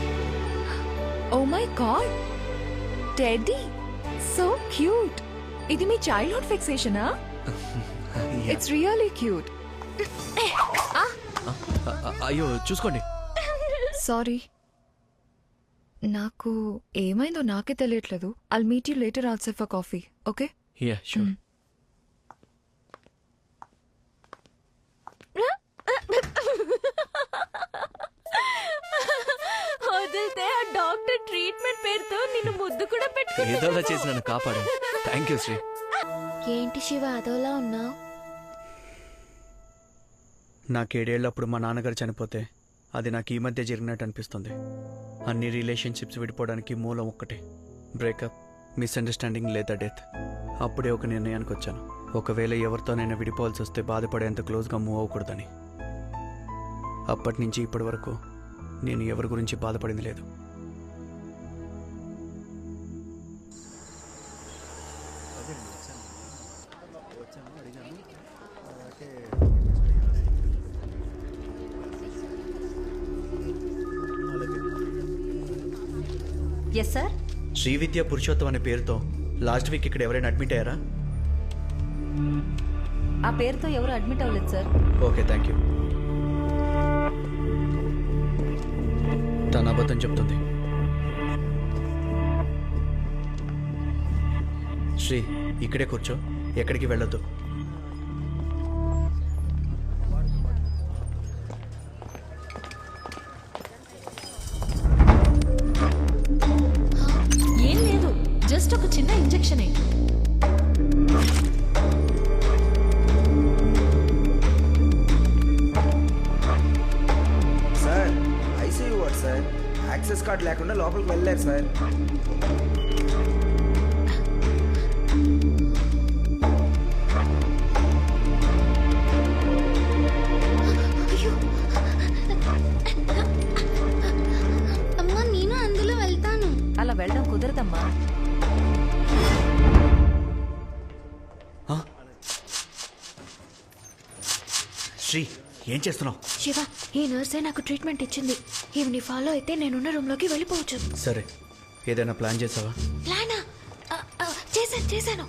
Oh my God, teddy, so cute. ఇది మీ చైల్డ్హుడ్ ఫిక్సేషనా? It's really cute. అయ్యో చూసుకోండి. సారీ, నాకు ఏమైందో నాకే తెలియట్లేదు. I'll meet you later outside for coffee. Okay? Yeah sure. వదిలితే ఆ డాక్టర్ ట్రీట్మెంట్ పేరుతో నిన్ను ముద్దు కూడా ఏదోలా చేసి నన్ను కాపాడు. Thank you Sri. ఏంటి శివ అదోలా ఉన్నావు? నాకు 7 ఏళ్ళప్పుడు మా నాన్నగారు చనిపోతే అది నాకు ఈ మధ్య జరిగినట్టు అనిపిస్తుంది. అన్ని రిలేషన్షిప్స్ విడిపోవడానికి మూలం ఒక్కటే, బ్రేకప్, మిస్అండర్స్టాండింగ్ లేదా డెత్. అప్పుడే ఒక నిర్ణయానికి వచ్చాను, ఒకవేళ ఎవరితోనైనా విడిపోవాల్సి వస్తే బాధపడేంత క్లోజ్గా మూవ్ అవ్వకూడదని. అప్పటి నుంచి ఇప్పటి వరకు నేను ఎవరి గురించి బాధపడింది లేదు. Yes sir. శ్రీవిద్య పురుషోత్తం అనే పేరుతో లాస్ట్ వీక్ ఇక్కడ ఎవరైనా అడ్మిట్ అయ్యారా? ఆ పేరుతో ఎవరు అడ్మిట్ అవ్వలేదు సార్. Okay, thank you. తన అబద్ధం చెప్తుంది. శ్రీ, ఇక్కడే కూర్చో, ఎక్కడికి వెళ్ళొద్దు. ఏం లేదు, జస్ట్ ఒక చిన్న ఇంజెక్షనే. Sir ICU ward sir. Access card లేకుండా లోపలికి వెళ్ళలేరు సార్. అమ్మా నేను అందులో వెళ్తాను. అలా వెళ్ళడం కుదరదమ్మా. శ్రీ, ఏం చేస్తున్నావు? శివ, ఈ నర్సే నాకు ట్రీట్మెంట్ ఇచ్చింది. ఈవిని ఫాలో అయితే నేనున్న రూమ్ లోకి వెళ్ళిపోవచ్చు. సరే, ఏదైనా ప్లాన్ చేసావా? ప్లానా? చేశాను.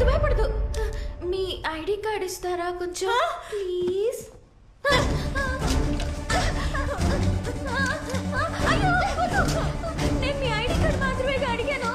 భయపడదు. మీ ఐడి కార్డ్ ఇస్తారా కొంచెం ప్లీజ్? నేను మీ ఐడి కార్డ్ మాత్రమే అడిగాను.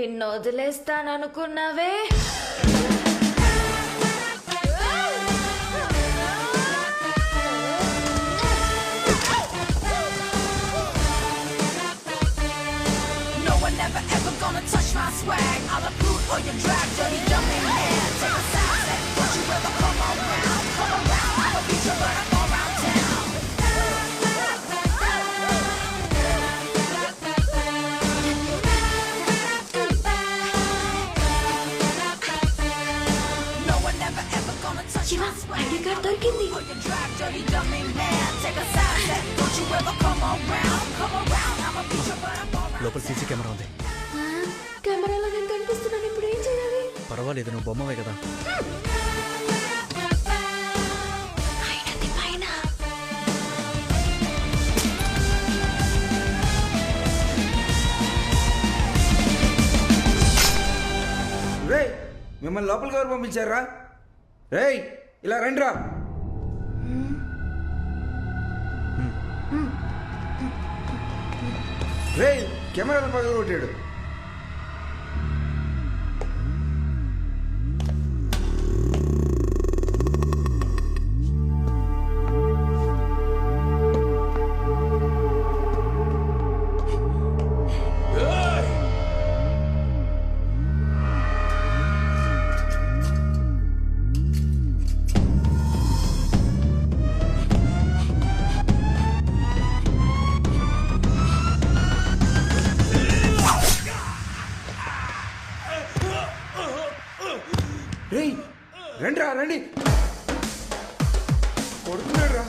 నిన్ను వదిలేస్తాననుకున్నావే. శివ, ఐడి కార్డ్ దొరికింది. లోపల సీసీ కెమెరా ఉంది. కెమెరాలో నేను కనిపిస్తున్నాను, ఇప్పుడు ఏం చేయాలి? పర్వాలేదు, నువ్వు బొమ్మవే కదా. రే, మిమ్మల్ని లోపలికి ఎవరు పంపించారా? రేయ్, ఇలా రండిరా. రేయ్, కెమెరాలు పగల కొట్టాడు. రేయ్, రండిరా, రండి. కొడుతున్నాడు రా.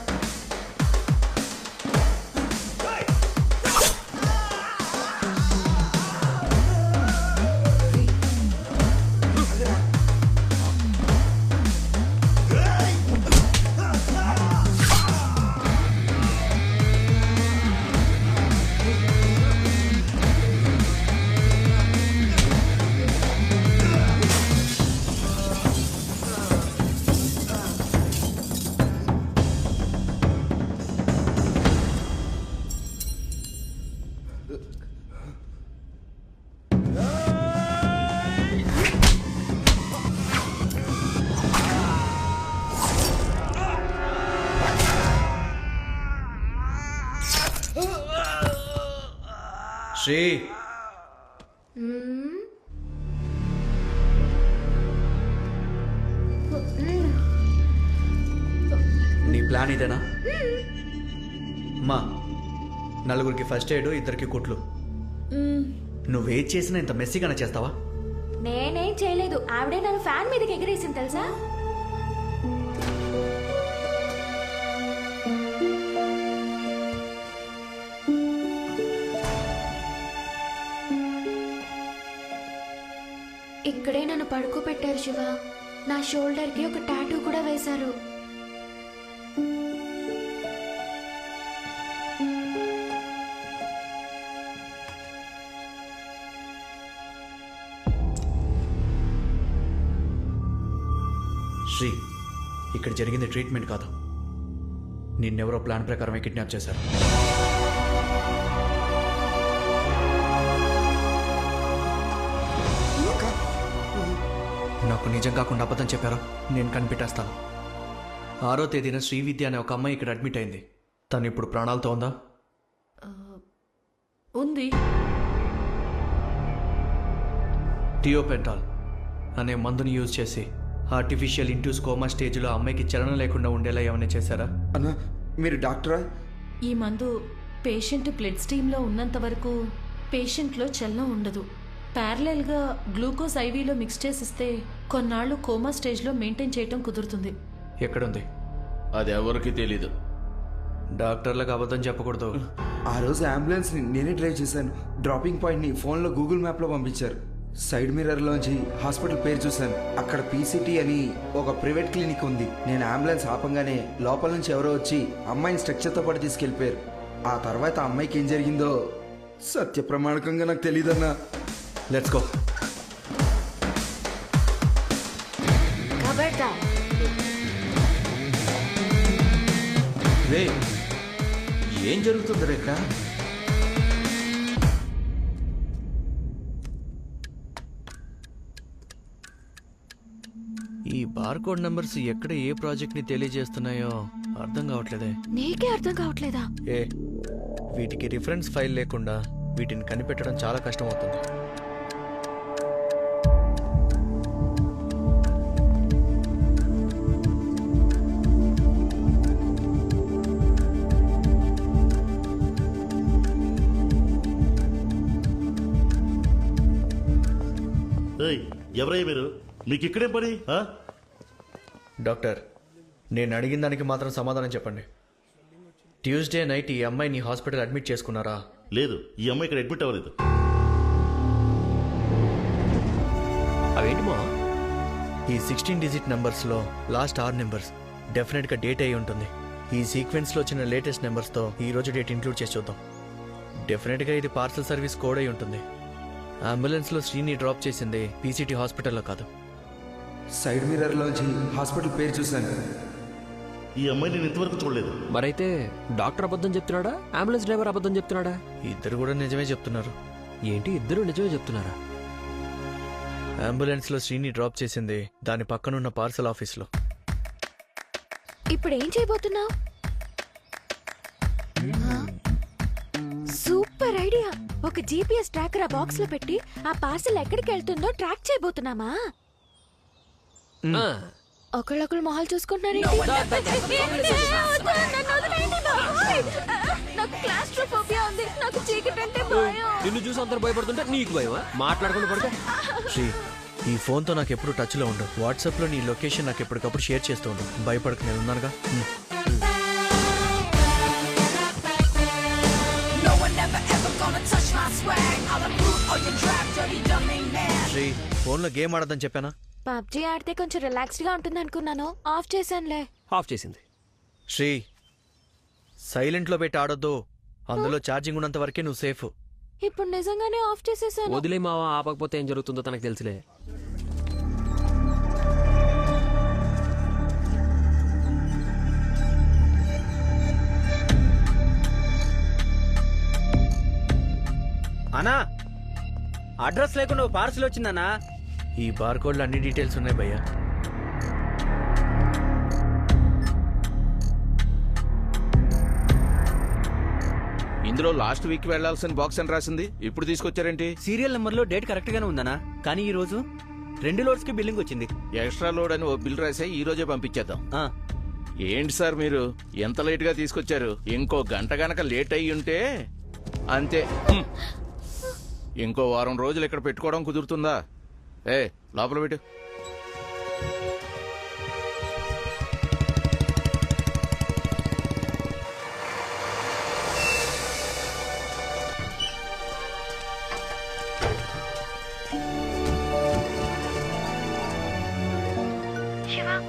శ్రీ, నీ ప్లాన్ ఇదేనా? మా నలుగురికి ఫస్ట్ ఎయిడ్, ఇద్దరికి కుట్లు. నువ్వేం చేసినా ఇంత మెస్సీగానే చేస్తావా? నేనేం చేయలేదు, ఆవిడే నన్ను ఫ్యాన్ మీదకి ఎగిరేసింది తెలుసా. ఇక్కడే నన్ను పడుకోబెట్టారు శివ. నా షోల్డర్ కి ఒక టాటూ కూడా వేశారు. శ్రీ, ఇక్కడ జరిగింది ట్రీట్మెంట్ కాదు. నిన్నెవరో ప్లాన్ ప్రకారమే కిడ్నాప్ చేశారు. నాకు నిజం కాకుండా అబద్ధం చెప్పారా? నేను కనిపెట్టేస్తాను. 6వ తేదీన శ్రీవిద్య అనే ఒక అమ్మాయి ఇక్కడ అడ్మిట్ అయింది. తను ఇప్పుడు ప్రాణాలతో ఉందా? ఉంది. థియోపెంటాల్ అనే మందుని యూజ్ చేసి ఆర్టిఫిషియల్ ఇంట్యూస్ కోమా స్టేజ్లో అమ్మాయికి చలనం లేకుండా ఉండేలా ఏమైనా చేశారా? అన్న, మీరు డాక్టరా? ఈ మందు పేషెంట్ బ్లడ్ స్ట్రీమ్లో ఉన్నంత వరకు పేషెంట్లో చలనం ఉండదు. ప్యారలల్గా గ్లూకోజ్ ఐవీలో మిక్స్ చేసిస్తే కొన్నాళ్ళు కోమా స్టేజ్లో మెయింటైన్ చేయటం కుదురుతుంది. ఎక్కడుంది? అది ఎవరికి తెలీదు. డాక్టర్లకు అబద్ధం చెప్పకూడదు. ఆ రోజు అంబులెన్స్ని నేనే డ్రైవ్ చేశాను. డ్రాపింగ్ పాయింట్ని ఫోన్లో గూగుల్ మ్యాప్లో పంపించారు. సైడ్ మిర్రర్లోంచి హాస్పిటల్ పేరు చూశాను. అక్కడ పీసీటీ అని ఒక ప్రైవేట్ క్లినిక్ ఉంది. నేను అంబులెన్స్ ఆపంగానే లోపల నుంచి ఎవరో వచ్చి అమ్మాయిని స్ట్రక్చర్తో పాటు తీసుకెళ్ళిపోయారు. ఆ తర్వాత అమ్మాయికి ఏం జరిగిందో సత్య ప్రమాణకంగా నాకు తెలియదన్నా. Let's go. రే, ఏం జరుగుతుంది రేఖ? బార్కోడ్ నంబర్స్ ఎక్కడ ఏ ప్రాజెక్ట్ ని తెలియజేస్తున్నాయో అర్థం కావట్లేదే. నీకే అర్థం కావట్లేదా? ఏ వీటికి రిఫరెన్స్ ఫైల్ లేకుండా వీటిని కనిపెట్టడం చాలా కష్టం అవుతుంది. ఎవరయ్య మీరు? మీకు ఇక్కడే పని? డాక్టర్, నేను అడిగిన దానికి మాత్రం సమాధానం చెప్పండి. ట్యూస్డే నైట్ ఈ అమ్మాయిని హాస్పిటల్ అడ్మిట్ చేసుకున్నారా? లేదు, ఈ అమ్మాయి ఇక్కడ అడ్మిట్ అవ్వలేదు. అవేంటి మా? ఈ 16 డిజిట్ నంబర్స్లో లాస్ట్ 6 నెంబర్స్ డెఫినెట్గా డేట్ అయి ఉంటుంది. ఈ సీక్వెన్స్లో వచ్చిన లేటెస్ట్ నెంబర్స్తో ఈ రోజు డేట్ ఇంక్లూడ్ చేసి చూద్దాం. డెఫినెట్గా ఇది పార్సల్ సర్వీస్ కోడ్ అయి ఉంటుంది. అంబులెన్స్లో శ్రీని డ్రాప్ చేసింది పీసీటీ హాస్పిటల్లో కాదు. సైడ్ మిర్రర్లోంచి హాస్పిటల్ పేరు చూశాను. ఈ అమ్మాయి నేను ఇంతవరకు చూడలేదు. మరైతే డాక్టర్ అబద్ధం చెప్తున్నాడా, అంబులెన్స్ డ్రైవర్ అబద్ధం చెప్తున్నాడా? ఇద్దరు కూడా నిజమే చెప్తున్నారు. ఏంటి, ఇద్దరు నిజమే చెప్తున్నారా? అంబులెన్స్లో శ్రీని డ్రాప్ చేసింది దాని పక్కనున్న పార్సల్ ఆఫీస్లో. ఇప్పుడు ఏం చేయబోతున్నావు? Super idea. ఒక జీపీఎస్ ట్రాకర్ ఆ బాక్స్ లో పెట్టి ఆ పార్సల్ ఎక్కడికి వెళ్తుందో ట్రాక్ చేయబోతున్నామా? ఒకళ్ళొకళ్ళు మొహాలు చూసుకుంటున్నారు. నాకు క్లాస్ట్రోఫోబియా ఉంది. నాకు చీకటి అంటే భయం. నిన్ను చూసి అందరు భయపడుతుంటే నీకు భయమా? మాట్లాడుకుంటూ పడితే. శ్రీ, ఈ ఫోన్తో నాకు ఎప్పుడు టచ్లో ఉండు. వాట్సాప్లో నీ లొకేషన్ నాకు ఎప్పటికప్పుడు షేర్ చేస్తూ ఉండు. భయపడకు, నేను ఉన్నానుగా. శ్రీ, ఫోన్లో గేమ్ ఆడదని చెప్పానా? పబ్జీ ఆడితే కొంచెం రిలాక్స్డ్ గా ఉంటుంది అనుకున్నాను. ఆఫ్ చేశానులే. ఆఫ్ చేసింది. శ్రీ, సైలెంట్లో పెట్టి ఆడొద్దు. అందులో ఛార్జింగ్ ఉన్నంత వరకే నువ్వు సేఫ్. ఇప్పుడు నిజంగానే ఆఫ్ చేసేసాను. వదిలే మావా, ఆపకపోతే ఏం జరుగుతుందో తనకు తెలుసులే. అన్నా, అడ్రస్ లేకుండా పార్సల్ వచ్చిందన్నా. ఈ బార్కోడ్లో అన్ని డీటెయిల్స్ ఉన్నాయి భయ్యా. ఇందులో లాస్ట్ వీక్ వెళ్లాల్సిన బాక్స్ అని రాసింది. ఇప్పుడు తీసుకొచ్చారేంటి? సీరియల్ నెంబర్లో డేట్ కరెక్ట్ గానే ఉందన్నా, కానీ ఈ రోజు 2 లోడ్స్ కి బిల్లింగ్ వచ్చింది. ఎక్స్ట్రా లోడ్ అని ఓ బిల్ రాసే ఈ రోజే పంపించేద్దాం. ఏంటి సార్ మీరు ఎంత లేట్ గా తీసుకొచ్చారు? ఇంకో గంట గనక లేట్ అయ్యి ఉంటే అంతే. ఇంకో వారం రోజులు ఇక్కడ పెట్టుకోవడం కుదురుతుందా? లోపల పెట్టు.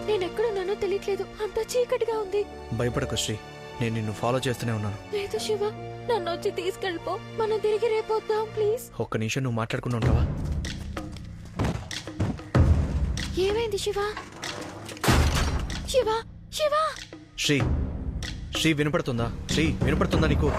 నేనెక్కడున్నానో తెలియట్లేదు. అంత చీకటిగా ఉంది. భయపడకు శ్రీ, నేను నిన్ను ఫాలో చేస్తూనే ఉన్నాను. లేదు శివ, నన్ను వచ్చి తీసుకెళ్ళిపో. మనం తిరిగి రేపొద్దాం ప్లీజ్. ఒక్క నిమిషం నువ్వు మాట్లాడుకుని ఉంటావా? ఏమైంది శివ? శివ, శివ. శ్రీ, శ్రీ వినపడుతుందా? శ్రీ వినపడుతుందా నీకు?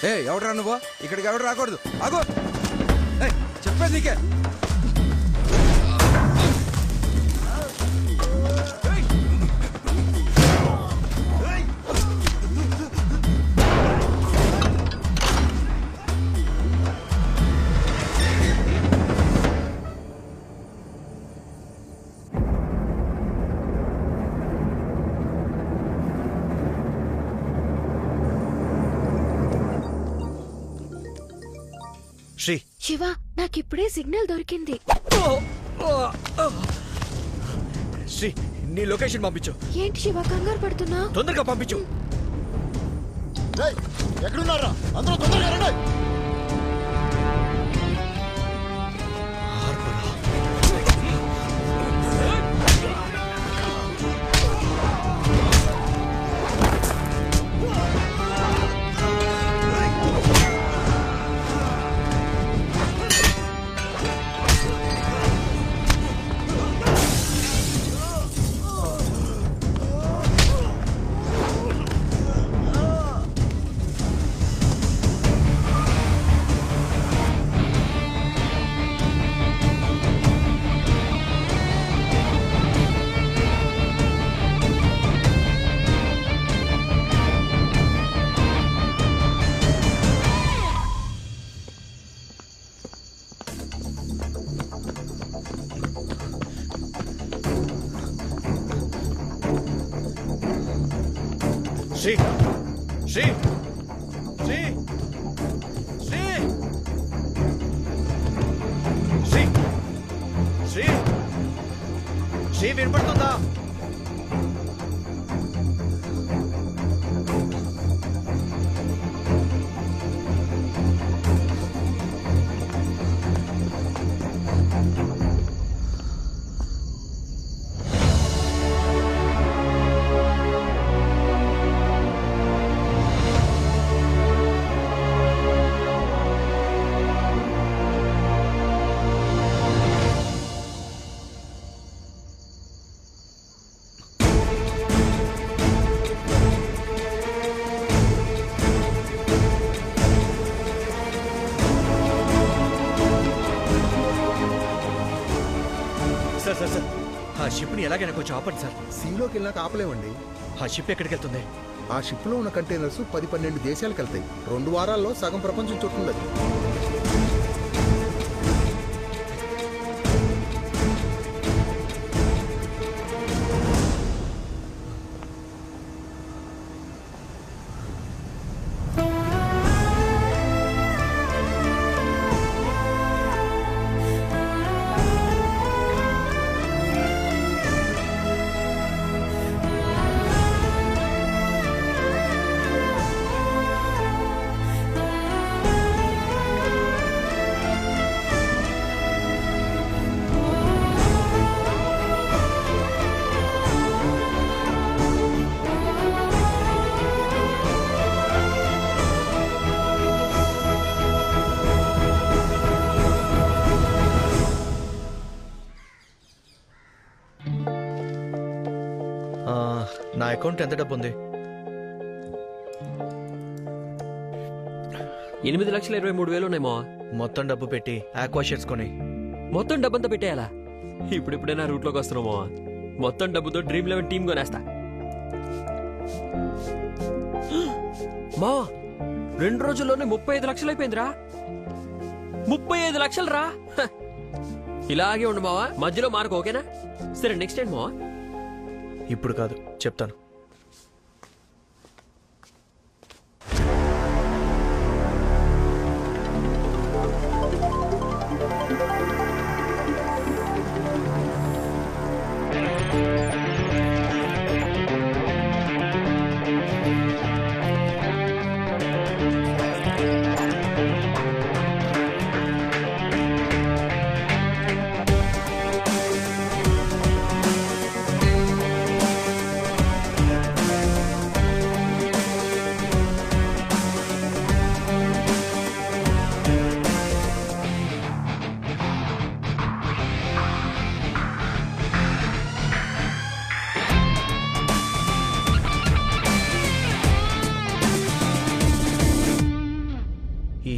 ఏ ఎవడరా నువ్వు? ఇక్కడికి ఎవడు రాకూడదు. ఆగో, చెప్పేది నీకే. శ్రీ, శివ నాకిప్పుడే సిగ్నల్ దొరికింది. శ్రీ, నీ లొకేషన్ పంపించు. ఏంటి శివ కంగారు పడుతున్నా? తొందరగా పంపించు. ఎక్కడున్నారా అందరూ తొందరగా రండి. శ్రీ, శ్రీ, శ్రీ, శ్రీ, శ్రీ, శ్రీ, శ్రీ, వినపడుతుందా? సార్ సార్ సార్, ఆ షిప్ని ఎలాగైనా కొంచెం ఆపండి సార్. సీలోకి వెళ్ళాక ఆపలేమండి. ఆ షిప్ ఎక్కడికి వెళ్తుంది? ఆ షిప్లో ఉన్న కంటైనర్స్ 10-12 దేశాలకు వెళ్తాయి. 2 వారాల్లో సగం ప్రపంచం చుట్టూ. నా అకౌంట్ ఎంత డబ్బు ఉంది? 8,23,000 ఉన్నాయి మావా. మొత్తం డబ్బు పెట్టి ఆక్వా షేర్స్ కొని. మొత్తం డబ్బంతా పెట్టేయాలా? ఇప్పుడిప్పుడే నా రూట్లోకి వస్తున్నావు మావా. మొత్తం డబ్బుతో డ్రీమ్ 11 టీమ్ కొనేస్తా మావా. 2 రోజుల్లోనే 35 లక్షలు అయిపోయిందిరా. 35 లక్షలు రా. ఇలాగే ఉండు మావా, మధ్యలో మార్కు ఓకేనా? సరే నెక్స్ట్ టైం మావా. ఇప్పుడు కాదు, చెప్తాను.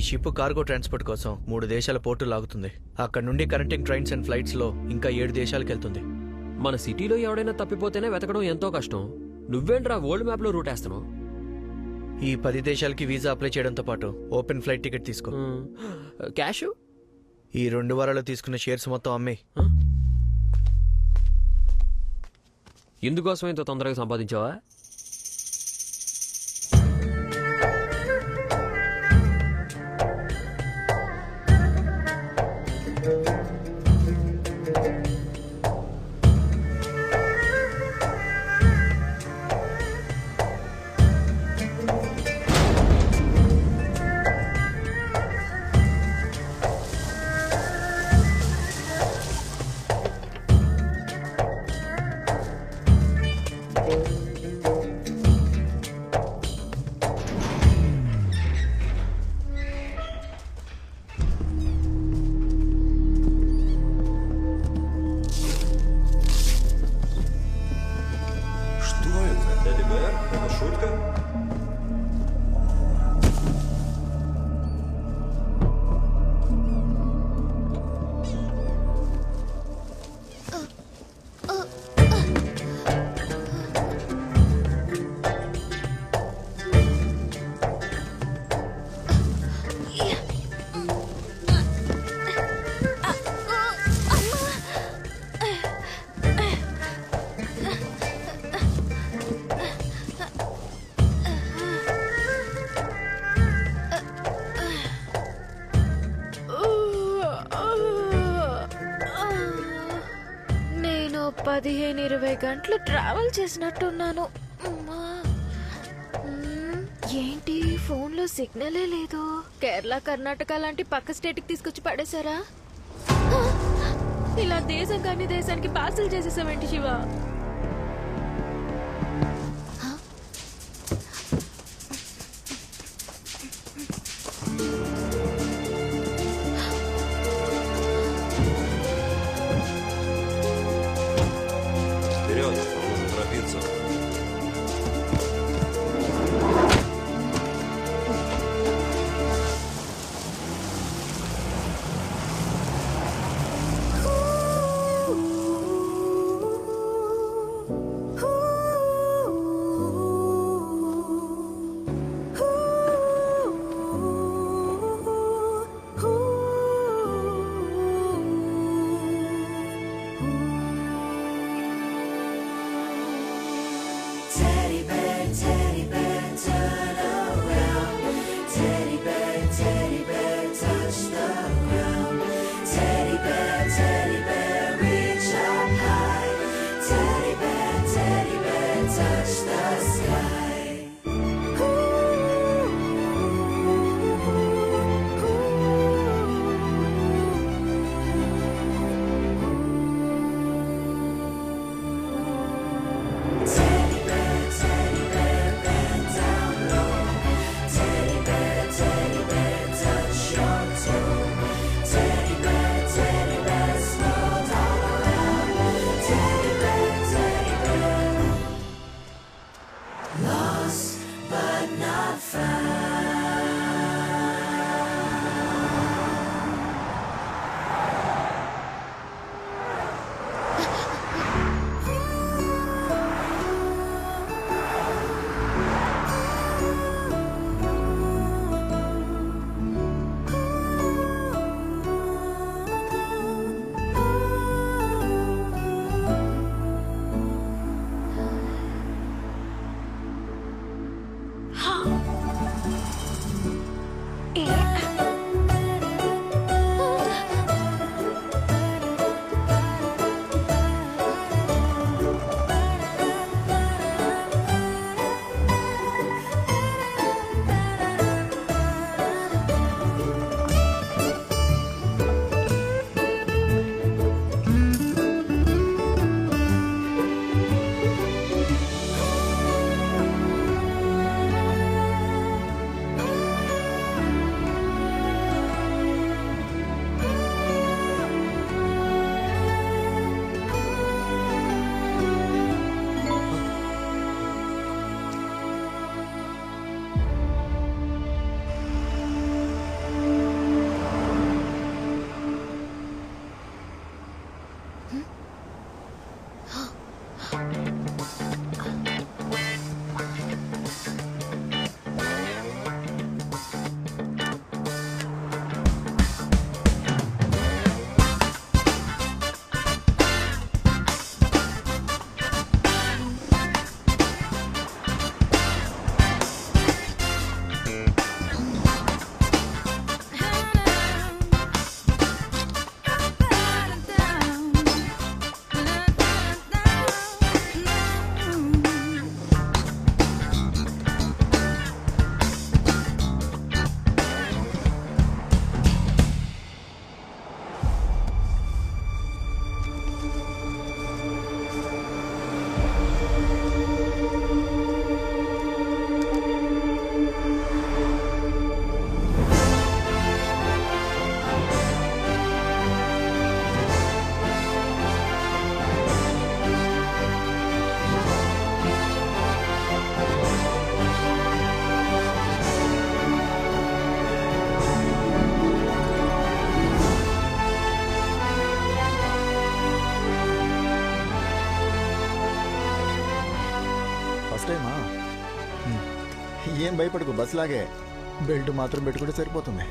షిప్ కార్గో ట్రాన్స్పోర్ట్ కోసం 3 దేశాల పోర్టు లాగుతుంది. అక్కడ నుండి కనెక్టింగ్ ట్రైన్స్ అండ్ ఫ్లైట్స్లో ఇంకా 7 దేశాలకు వెళ్తుంది. మన సిటీలో ఎవడైనా తప్పిపోతేనే వెతకడం ఎంతో కష్టం. నువ్వేంట్రా వరల్డ్ మ్యాప్లో రూట్ వేస్తున్నావు? ఈ 10 దేశాలకి వీసా అప్లై చేయడంతో పాటు ఓపెన్ ఫ్లైట్ టికెట్ తీసుకో. క్యాష్ ఈ 2 వారాల్లో తీసుకున్న షేర్స్ మొత్తం అమ్మే. ఇందుకోసం ఇంత తొందరగా సంపాదించావా? నేను 15-20 గంటలు ట్రావెల్ చేసినట్టున్నాను. ఏంటి ఫోన్లో సిగ్నలే లేదు? కేరళ కర్ణాటక లాంటి పక్క స్టేట్కి తీసుకొచ్చి పడేశారా? ఇలా దేశం కానీ దేశానికి పార్సల్ చేసేసామేంటి శివ? La ఫస్ట్ టైమా? ఏం భయపడకు, బస్ లాగే బెల్ట్ మాత్రం పెట్టుకుంటే సరిపోతుంది.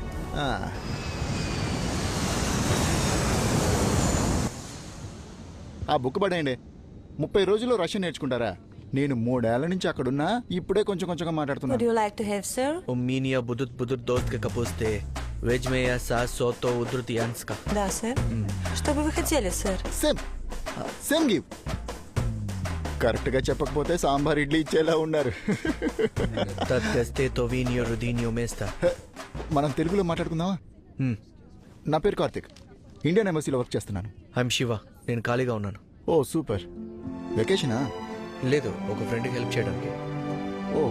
ఆ బుక్ పడేయండి. 30 రోజుల్లో రష్యన్ నేర్చుకుంటారా? నేను 3 ఏళ్ల నుంచి అక్కడున్నా, ఇప్పుడే కొంచెం కొంచెంగా మాట్లాడుతున్నా. Uminia budut dost kapusty. Ведь моя сосото удрутянска. Да, сэр. Что бы вы хотели, сэр? Same give. కరెక్ట్గా చెప్పకపోతే సాంబార్ ఇడ్లీ ఇచ్చేలా ఉన్నారు. Tatkaste to vinio rudinio mesta. మనం తెలుగులో మాట్లాడుకుందామా? నా పేరు కార్తిక్, ఇండియన్ ఎంబసీలో వర్క్ చేస్తున్నాను. ఐఎమ్ శివ, నేను ఖాళీగా ఉన్నాను. ఓ సూపర్. వెకేషనా? లేదు, ఒక ఫ్రెండ్కి హెల్ప్ చేయడానికి. ఓ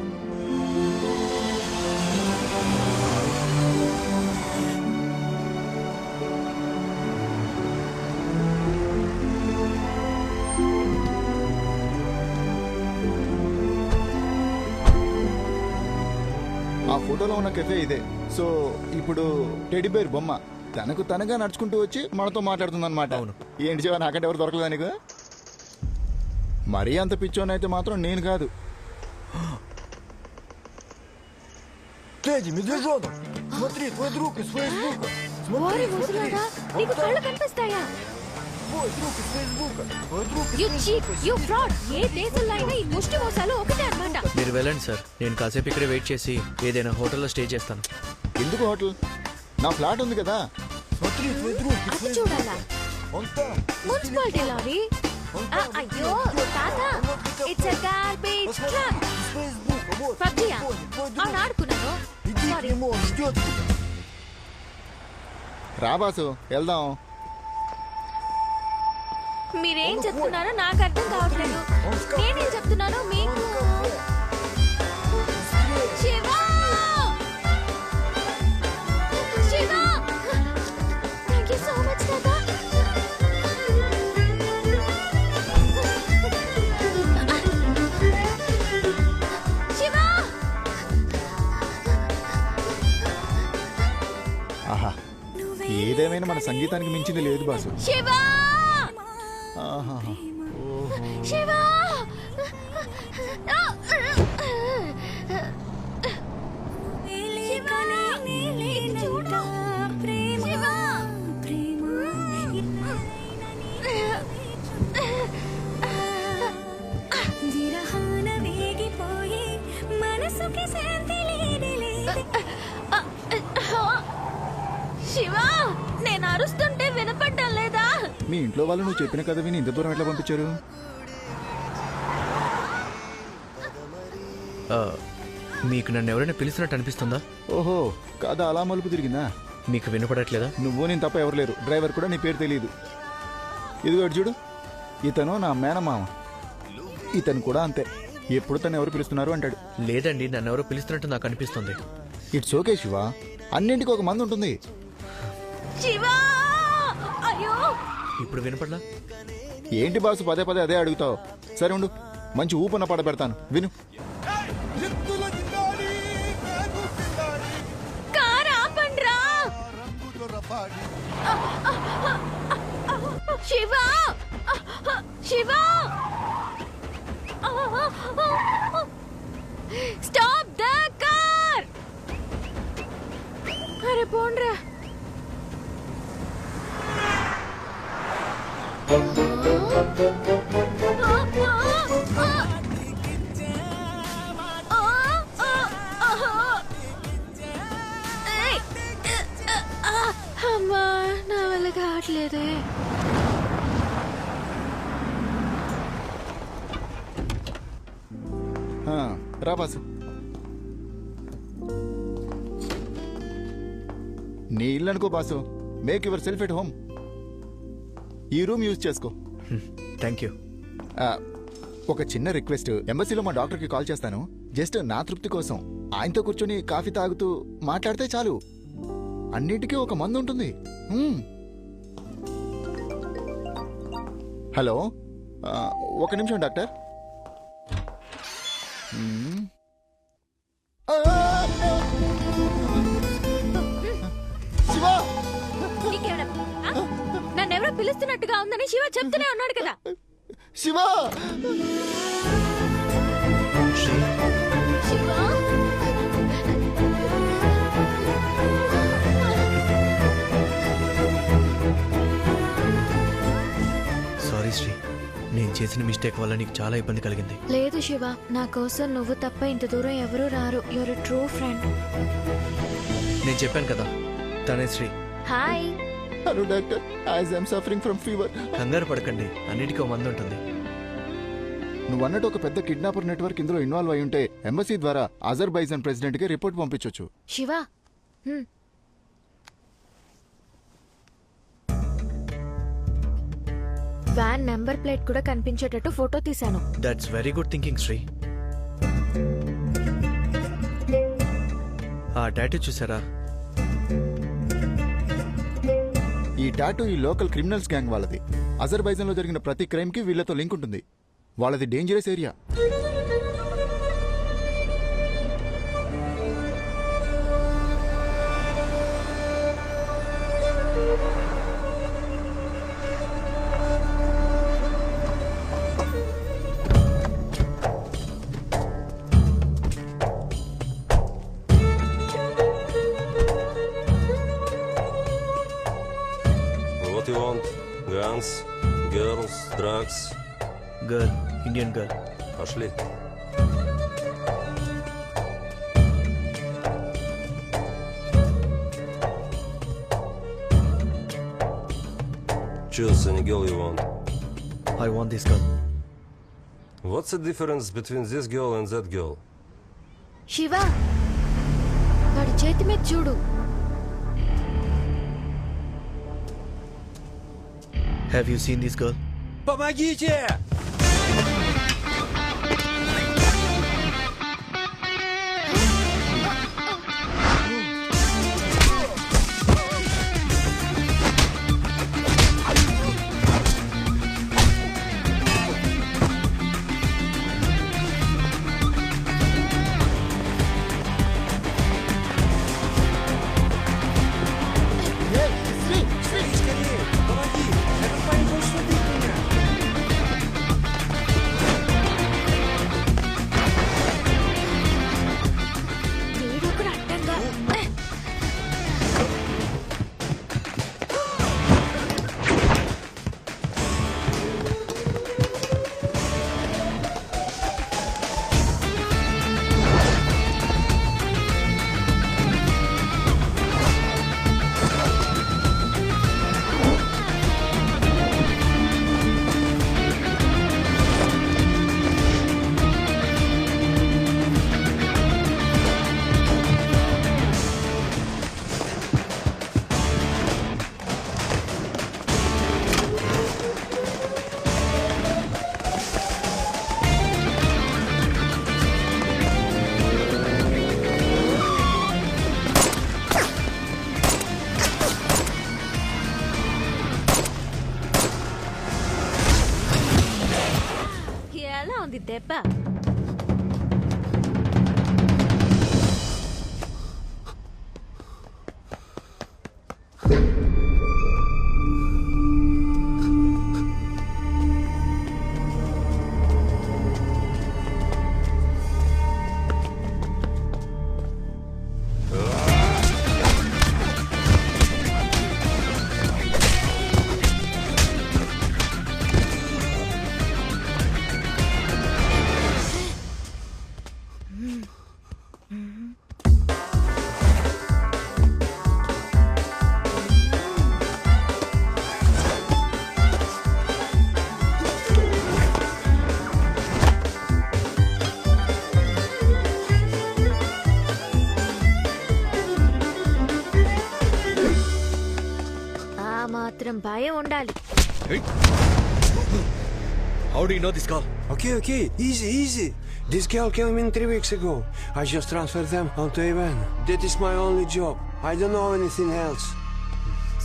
ఆ ఫోటోలో ఉన్న కెఫే ఇదే. సో ఇప్పుడు టెడ్డీ బేర్ బొమ్మ తనకు తనగా నడుచుకుంటూ వచ్చి మనతో మాట్లాడుతుందన్నమాట. ఏంటి జీవా, నాకంటే ఎవరు దొరకలేదా నీకు? మరీ అంత పిచ్చోనైతే మాత్రం నేను కాదు. మీరు వెళ్ళండి సార్, నేను కాసేపు ఇక్కడే వెయిట్ చేసి ఏదైనా హోటల్లో స్టే చేస్తాను. ఎందుకు హోటల్? నా ఫ్లాట్ ఉంది కదా. చూడాలా? Municipality lorry? అయ్యో తాత, ఇట్స్ ఎ గార్బేజ్ ట్రక్. పబ్జియా? అవును, ఆడుకున్నాను. రా బాసు, వెళ్దాం. మీరేం చెప్తున్నారో నాకు అర్థం కావట్లేదు. నేనేం చెప్తున్నానో మీకు. Shiva! Shiva! Thank you so much తాత. శివా! ఆహా, ఏదేమైనా మన సంగీతానికి మించింది లేదు బాసు. శివా! ఆహా, శివా! శివా, నేను అరుస్తుంటే వినపడ్డం లేదా? మీ ఇంట్లో వాళ్ళు నువ్వు చెప్పిన కథ విని ఇంత దూరం ఎట్లా పంపించారు? మీకు నన్ను ఎవరైనా పిలిచినట్టు అనిపిస్తుందా? ఓహో, కథ అలా మలుపు తిరిగిందా? మీకు వినపడట్లేదా? నువ్వు నేను తప్ప ఎవరు లేరు. డ్రైవర్ కూడా నీ పేరు తెలియదు. ఇదిగో చూడు, ఇతను నా మేనమామ. ఇతను కూడా అంతే. ఎప్పుడు తను ఎవరు పిలుస్తున్నారు అంటాడు. లేదండి, నన్ను ఎవరో పిలుస్తున్నట్టు నాకు అనిపిస్తుంది. ఇట్స్ ఓకే శివ, అన్నింటికి ఒక మంది ఉంటుంది. శివా! అయ్యో, ఇప్పుడు వినపడలా? ఏంటి బాసు పదే పదే అదే అడుగుతావు? సరే ఉండు, మంచి ఊపున పాట పెడతాను, విను. కార్ ఆపండ్రా! Shiva! Shiva! Stop the car! అరే పోండ్రా. అమ్మా, నా వల్ల కావట్లేదే. రా బాసు, నీ ఇల్లు అనుకో boss. Make your self at home. ఈ రూమ్ యూజ్ చేసుకో. Thank you. ఒక చిన్న రిక్వెస్ట్, ఎంబసీలో మా డాక్టర్కి కాల్ చేస్తాను. జస్ట్ నా తృప్తి కోసం ఆయనతో కూర్చొని కాఫీ తాగుతూ మాట్లాడితే చాలు. అన్నిటికీ ఒక మందు ఉంటుంది. హలో, ఒక నిమిషం డాక్టర్. శివ! నన్నెవరో పిలుస్తున్నట్టుగా ఉందని శివ చెప్తూనే ఉన్నాడు కదా. శివ! చేసిన మిస్టేక్ వల్ల నీకు చాలా ఇబ్బంది కలిగింది. లేదు శివ, నా కోసం నువ్వు తప్ప ఇంత దూరం ఎవరూ రారు. Your a true friend. నేను చెప్పాను కదా, తనే Sri. Hi. Hello doctor, I'm suffering from fever. కంగారు పడకండి, అన్నిటికీ ఒక మందు ఉంటుంది. నువ్వు అన్నట్టు ఒక పెద్ద కిడ్నాపర్ నెట్వర్క్ ఇందులో ఇన్వాల్వ్ అయి ఉంటే ఎంబసీ ద్వారా అజర్బైజాన్ ప్రెసిడెంట్ కి రిపోర్ట్ పంపించొచ్చు. శివ, వ్యాన్ నెంబర్ ప్లేట్ కూడా కనిపించేటట్టు ఫోటో తీశాను. That's very good thinking Sri. ఆ టాటూ చూసారా? ఈ టాటూ ఈ లోకల్ క్రిమినల్స్ గ్యాంగ్ వాళ్ళది. అజర్బైజాన్ లో జరిగిన ప్రతి క్రైమ్ కి వీళ్ళతో లింక్ ఉంటుంది. వాళ్ళది dangerous area. What you want? Guns, girls, drugs? Girl, Indian girl. Пошли. Choose any girl you want. I want this girl. What's the difference between this girl and that girl? Shiva, వాడి చేతి మీద చూడు. Have you seen this girl? Помогите! దెబ్బ. మాత్రం భయం ఉండాలి. How do you know this girl? Okay, easy. This girl came in 3 weeks ago. I just transferred them onto a van. That is my only job. I don't know anything else.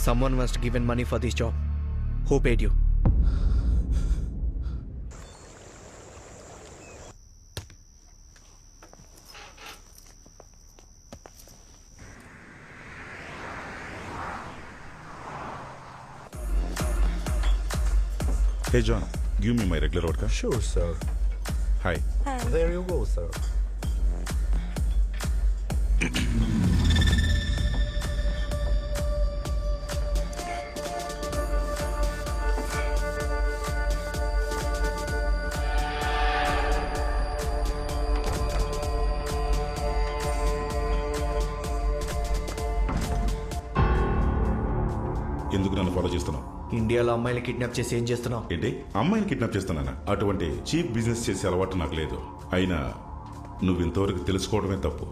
Someone must have given money for this job. Who paid you? Hey John, give me my regular vodka. Sure, sir. Hi. There you go, sir. ఎందుకు నన్ను follow చేస్తున్నావు? ఇండియాలో అమ్మాయిని kidnap చేసి ఏం చేస్తున్నావు? ఏంటి, అమ్మాయిని కిడ్నాప్ చేస్తున్నానా? అటువంటి చీప్ బిజినెస్ చేసే అలవాటు నాకు లేదు. అయినా నువ్వు ఇంతవరకు తెలుసుకోవడమే తప్పు.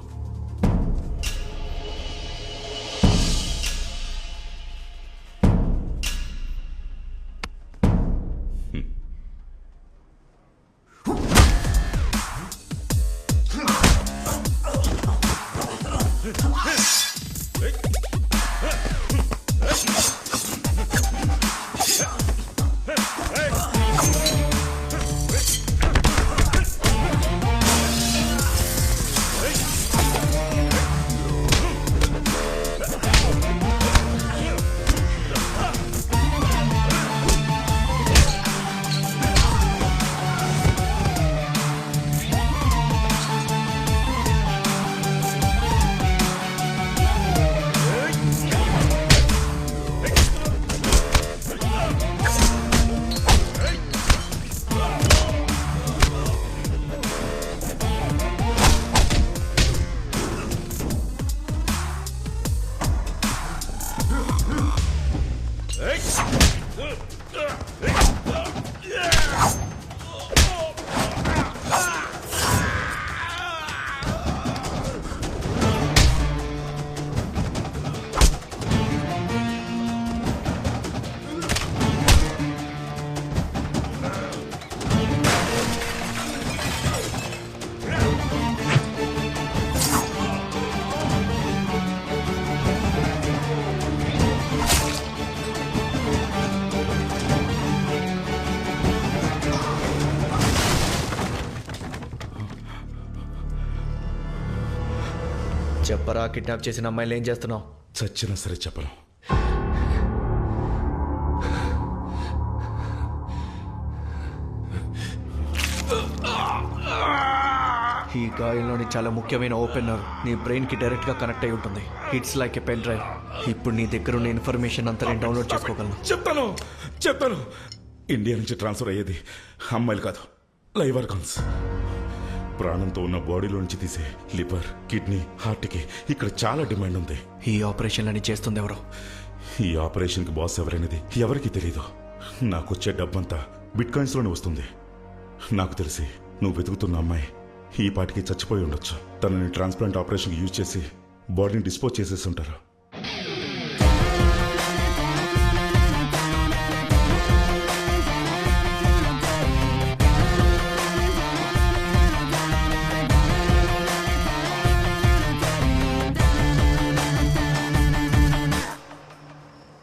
చెప్పరా, కిడ్నాప్ చేసిన అమ్మాయిలు ఏం చేస్తున్నావు? చచ్చినా సరే చెప్పను. ఈ గాయంలోని చాలా ముఖ్యమైన ఓపెనర్ నీ బ్రెయిన్ కి డైరెక్ట్ గా కనెక్ట్ అయి ఉంటుంది. It's like a pen drive. ఇప్పుడు నీ దగ్గర ఉన్న ఇన్ఫర్మేషన్ అంతా నేను డౌన్లోడ్ చేసుకోగలను. చెప్తాను. ఇండియా నుంచి ట్రాన్స్ఫర్ అయ్యేది అమ్మాయిలు కాదు, లైవ్ ఆర్గాన్స్. ప్రాణంతో ఉన్న బాడీలో నుంచి తీసే లివర్, కిడ్నీ, హార్ట్కి ఇక్కడ చాలా డిమాండ్ ఉంది. ఈ ఆపరేషన్లని చేస్తుంది ఎవరు? ఈ ఆపరేషన్కి బాస్ ఎవరైనది ఎవరికి తెలీదు. నాకు వచ్చే డబ్బంతా బిట్ కాయిన్స్ లోనే వస్తుంది. నాకు తెలిసి నువ్వు వెతుకుతున్న అమ్మాయి ఈ పాటికి చచ్చిపోయి ఉండొచ్చు. తనని ట్రాన్స్ప్లాంట్ ఆపరేషన్ యూజ్ చేసి బాడీని డిస్పోజ్ చేసేసి ఉంటారు.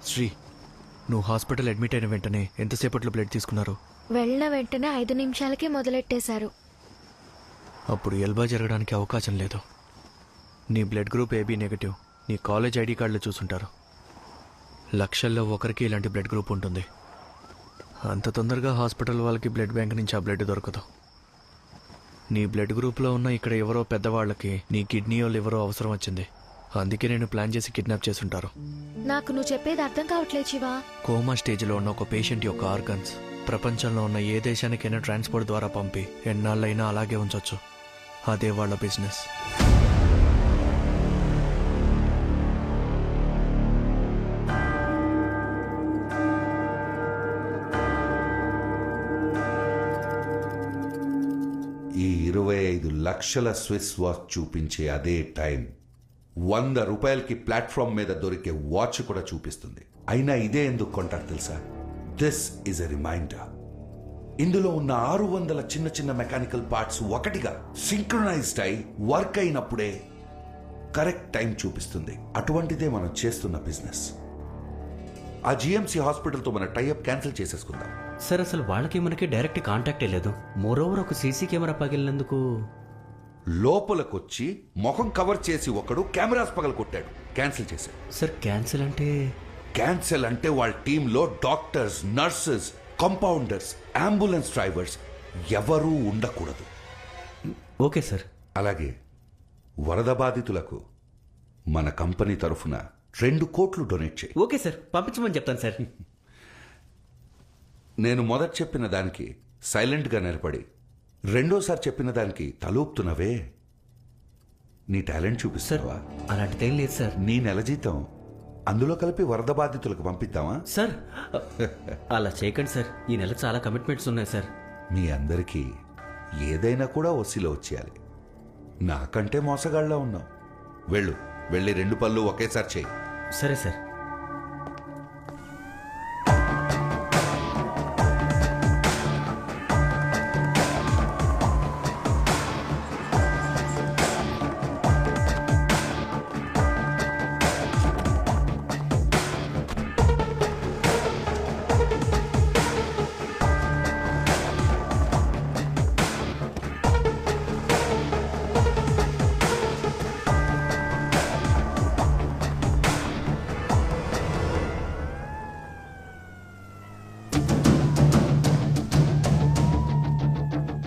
శ్రీ, నువ్వు హాస్పిటల్ అడ్మిట్ అయిన వెంటనే ఎంతసేపట్లో బ్లడ్ తీసుకున్నారు? వెళ్ళిన వెంటనే 5 నిమిషాలకే మొదలెట్టేశారు. అప్పుడు ఎల్బా జరగడానికి అవకాశం లేదు. నీ బ్లడ్ గ్రూప్ AB నెగటివ్. నీ కాలేజ్ ID కార్డులు చూసుంటారు. లక్షల్లో ఒకరికి ఇలాంటి బ్లడ్ గ్రూప్ ఉంటుంది. అంత తొందరగా హాస్పిటల్ వాళ్ళకి బ్లడ్ బ్యాంక్ నుంచి ఆ బ్లడ్ దొరకదు. నీ బ్లడ్ గ్రూప్లో ఉన్న ఇక్కడ ఎవరో పెద్దవాళ్ళకి నీ కిడ్నీయో లివరో అవసరం వచ్చింది. అందుకే నేను ప్లాన్ చేసి కిడ్నాప్ చేసుంటారు. నాకు నువ్వు చెప్పేది అర్థం కావట్లేదు శివా. కోమా స్టేజ్లో ఉన్న ఒక పేషెంట్ యొక్క ఆర్గన్స్ ప్రపంచంలో ఉన్న ఏ దేశానికైనా ట్రాన్స్పోర్ట్ ద్వారా పంపి ఎన్నాళ్ళైనా అలాగే ఉంచొచ్చు. అదే వాళ్ళ బిజినెస్. ఈ 25 లక్షల స్విస్ వాచ్ చూపించే అదే టైం 100 రూపాయలకి ప్లాట్ఫామ్ మీద దొరికే వాచ్ కూడా చూపిస్తుంది. అయినా ఇదే ఎందుకు కొంటారు తెలుసా? This is a reminder. ఇందులో ఉన్న 600 చిన్న చిన్న మెకానికల్ పార్ట్స్ ఒకటిగా సింక్రనైజ్డ్ అయి వర్క్ అయినప్పుడే కరెక్ట్ టైం చూపిస్తుంది. అటువంటిదే మనం చేస్తున్న బిజినెస్. ఆ GMC హాస్పిటల్తో మన టైఅప్ క్యాన్సిల్ చేసేసుకుందాం. సార్, అసలు వాళ్ళకి మనకి డైరెక్ట్ కాంటాక్టే లేదు. మోరోవర్ ఒక సీసీ కెమెరా పగిలినందుకు లోపలికొచ్చి ముఖం కవర్ చేసి ఒకడు కెమెరాస్ పగల కొట్టాడు. క్యాన్సిల్ చేశాడు. సార్, క్యాన్సిల్ అంటే? క్యాన్సిల్ అంటే వాళ్ళ టీంలో doctors, nurses, compounders, ambulance drivers ఎవరూ ఉండకూడదు. Okay sir. అలాగే వరద బాధితులకు మన కంపెనీ తరఫున 2 కోట్లు డొనేట్ చేయి. ఓకే సార్, పంపించమని చెప్తాను సార్. నేను మొదట చెప్పిన దానికి సైలెంట్గా నిలబడి రెండోసారి చెప్పిన దానికి తలూపుతున్నవే. నీ టాలెంట్ చూపిస్తావా? అలాంటిదేం లేదు సార్. నీ నెల జీతం అందులో కలిపి వరద బాధితులకు పంపిద్దామా? సార్ అలా చేయకండి సార్, ఈ నెల చాలా కమిట్మెంట్స్ ఉన్నాయి సార్. మీ అందరికీ ఏదైనా కూడా ఓసీలో వచ్చేయాలి. నాకంటే మోసగాళ్ళ ఉన్నావు. వెళ్ళి 2 పనులు ఒకేసారి చేయి. సరే సార్.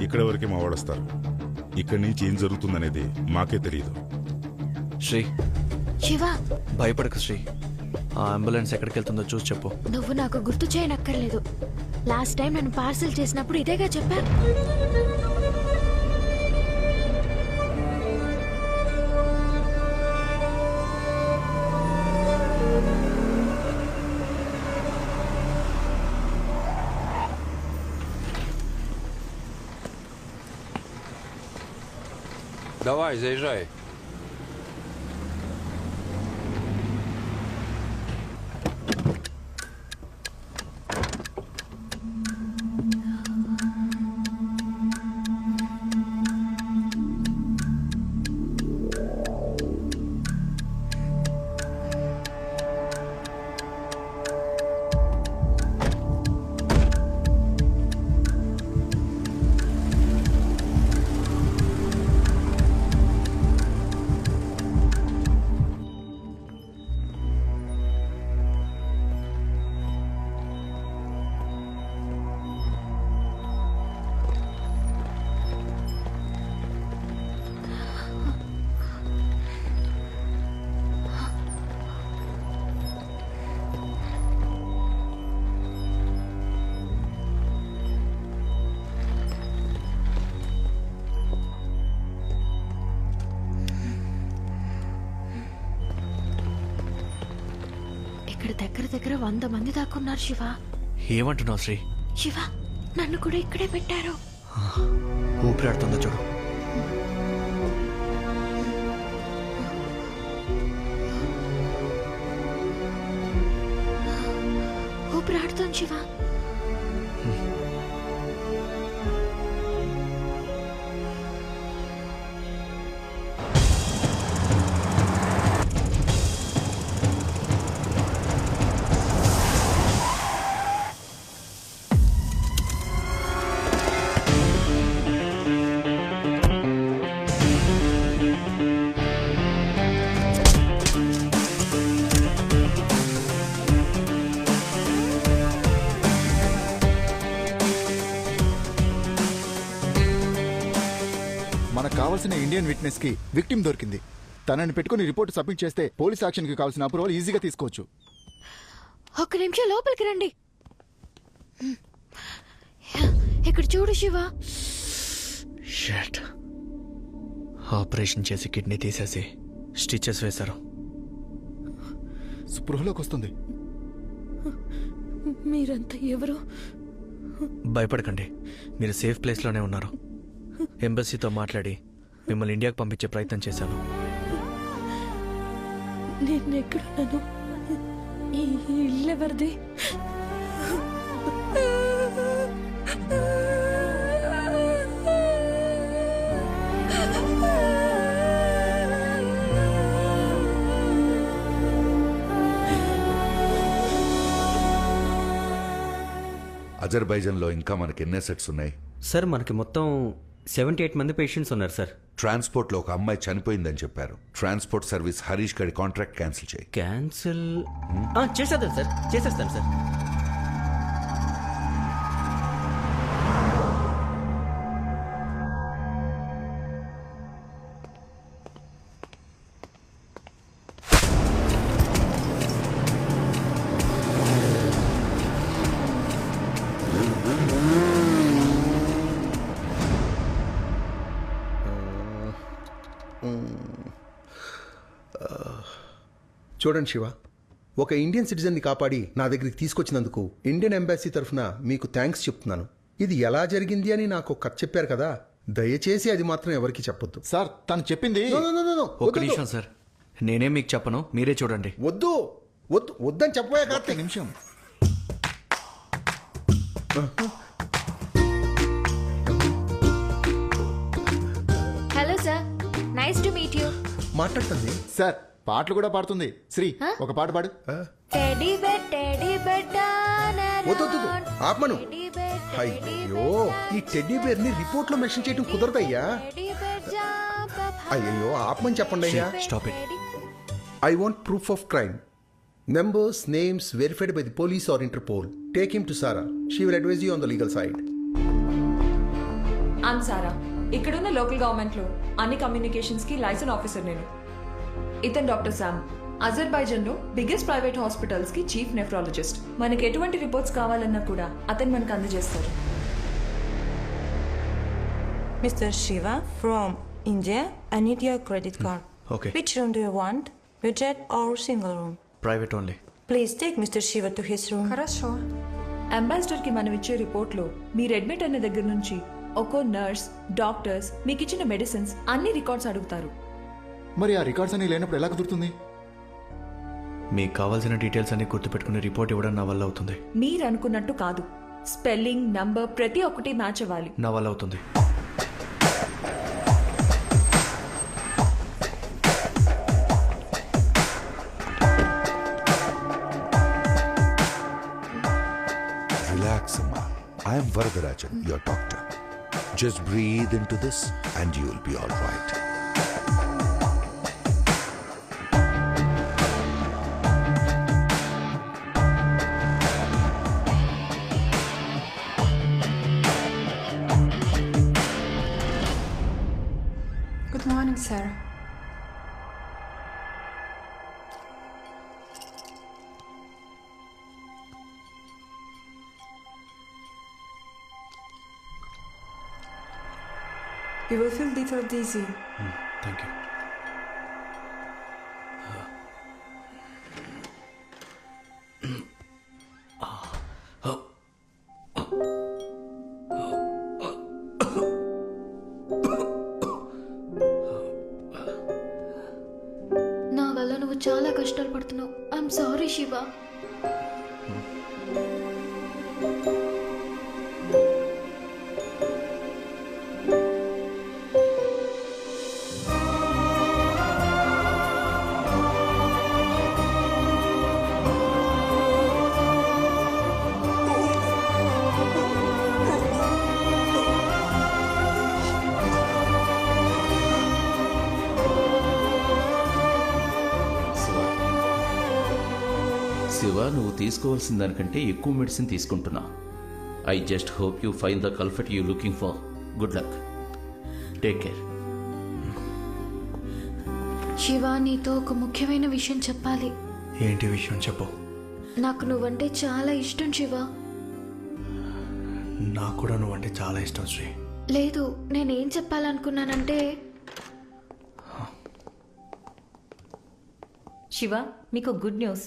ఇక్కడ వరకే మా వాడొస్తారు. ఇక్కడి నుంచి ఏం జరుగుతుందనేది మాకే తెలియదు. శ్రీ, శివ, భయపడకు శ్రీ. ఆ అంబులెన్స్ ఎక్కడికి వెళ్తుందో చూసి చెప్పు. నువ్వు నాకు గుర్తు చేయనక్కర్లేదు. లాస్ట్ టైం నన్ను పార్సల్ చేసినప్పుడు ఇదేగా చెప్పా. Давай, заезжай. ఇక్కడ దగ్గర 100 మంది దాక్కున్నారు శివ. ఏమంటున్నావు శ్రీ? శివ, నన్ను కూడా ఇక్కడే పెట్టారు. ఊపిరాడుతుందో చూడు. ఊపిరాడుతోంది శివ. మనకు కావాల్సిన ఇండియన్ విట్నెస్ కి విక్టిమ్ దొరికింది. తనని పెట్టుకుని రిపోర్ట్ సబ్మిట్ చేస్తే పోలీస్ యాక్షన్ కి కావాల్సిన అప్రూవల్ ఈజీగా తీసుకోవచ్చు. ఒక్క నిమిషం లోపలికి రండి. ఇక్కడ చూడు శివ. షట్. ఆపరేషన్ చేసి కిడ్నీ తీసేసి స్టిచెస్ వేశారు. స్పృహలోకి వస్తుంది. మీరంతా ఎవరు? భయపడకండి, మీరు సేఫ్ ప్లేస్లోనే ఉన్నారు. ఎంబసీతో మాట్లాడి మిమ్మల్ని ఇండియాకి పంపించే ప్రయత్నం చేశాను. నేను ఎక్కడున్నాను? ఈ ఇల్లు ఎవరిది? అజర్బైజాన్లో ఇంకా మనకి ఎన్ని అసెట్స్ ఉన్నాయి? సార్ మనకి మొత్తం 78 మంది పేషెంట్స్ ఉన్నారు సార్. ట్రాన్స్పోర్ట్లో ఒక అమ్మాయి చనిపోయిందని చెప్పారు. ట్రాన్స్పోర్ట్ సర్వీస్ హరీష్ గడి కాంట్రాక్ట్ క్యాన్సిల్ చేయి. క్యాన్సిల్ చేసేద్దాం సార్, చేసేస్తాను సార్. చూడండి శివ, ఒక ఇండియన్ సిటిజన్ని కాపాడి నా దగ్గరికి తీసుకొచ్చినందుకు ఇండియన్ ఎంబాసీ తరఫున మీకు థ్యాంక్స్ చెప్తున్నాను. ఇది ఎలా జరిగింది అని నాకు కథ చెప్పారు కదా, దయచేసి అది మాత్రం ఎవరికి చెప్పొద్దు. సార్ తను చెప్పింది ఒక నిమిషం సార్, నేనేం మీకు చెప్పను, మీరే చూడండి. వద్దు వద్దు వద్దని చెప్పబోయే కార్తీక్. నిమిషం. Hello sir, nice to meet you. మాట్లాడుతుంది సార్, పాటలు కూడా పాడుతుంది. శ్రీ ఒక పాట పాడు. టెడ్డీ బెడ్ టెడ్డీ బెడ్ వద్దు ఆపమను. అయ్యో, ఈ టెడ్డీ బేర్ ని రిపోర్ట్ లో మెన్షన్ చేయడం కుదరదయ్యా. అయ్యో ఆపమని చెప్పండి అయ్యా. Stop it. I want proof of crime. Numbers, names verified by the police or Interpol. Take him to Sarah. She will advise you on the legal side. I'm Sara. ఇక్కడున్న local government లో అన్ని communications కి licence officer నేను. ఇతను doctor Sam. Azerbaijan లో biggest private hospitals కి chief nephrologist. మనకి ఎటువంటి రిపోర్ట్స్ కావాలన్నా కూడా అతను మనకు అందజేస్తారు. Mr. Shiva from India, I need your credit card. Okay. Which room do you want? Budget or single room? Private only. Please take Mr. Shiva to his room. Ambassador కి మనం ఇచ్చే రిపోర్ట్ లో మీరు అడ్మిట్ అయిన దగ్గర నుంచి ఒక్కో nurse, doctors, మీకు ఇచ్చిన మెడిసిన్స్ అన్ని రికార్డ్స్ అడుగుతారు. మరి ఆ రికార్డ్స్ అన్ని లేనప్పుడు ఎలా కుదురుతుంది? మీకు కావాల్సిన డీటెయిల్స్ అన్ని గుర్తుపెట్టుకుని రిపోర్ట్ ఇవ్వడం నా వల్ల అవుతుంది. మీరు అనుకున్నట్టు కాదు, స్పెల్లింగ్, నంబర్ ప్రతి ఒక్కటి మ్యాచ్ అవ్వాలి. నా వల్ల అవుతుంది. Relax, Amma. I am Varadarajan, your doctor. Just breathe into this and you will be all right. Good morning, sir. You will feel little dizzy. Thank you. నా వల్ల నువ్వు చాలా కష్టాలు పడుతున్నావు. I'm sorry Shiva. శివ, నువ్వు తీసుకోవాల్సిన దానికంటే ఎక్కువ మెడిసిన్ తీసుకుంటున్నావు. I just hope you find the comfort you looking for. Good luck. Take care. Shiva, నీతో ఒక ముఖ్యమైన విషయం చెప్పాలి. ఏంటి విషయం చెప్పు. నాకు నువ్వంటే చాలా ఇష్టం శివ. నాకు కూడా నువ్వంటే చాలా ఇష్టం శ్రీ. లేదు, నేనేం చెప్పాలనుకున్నానంటే శివ, మీకు గుడ్ న్యూస్.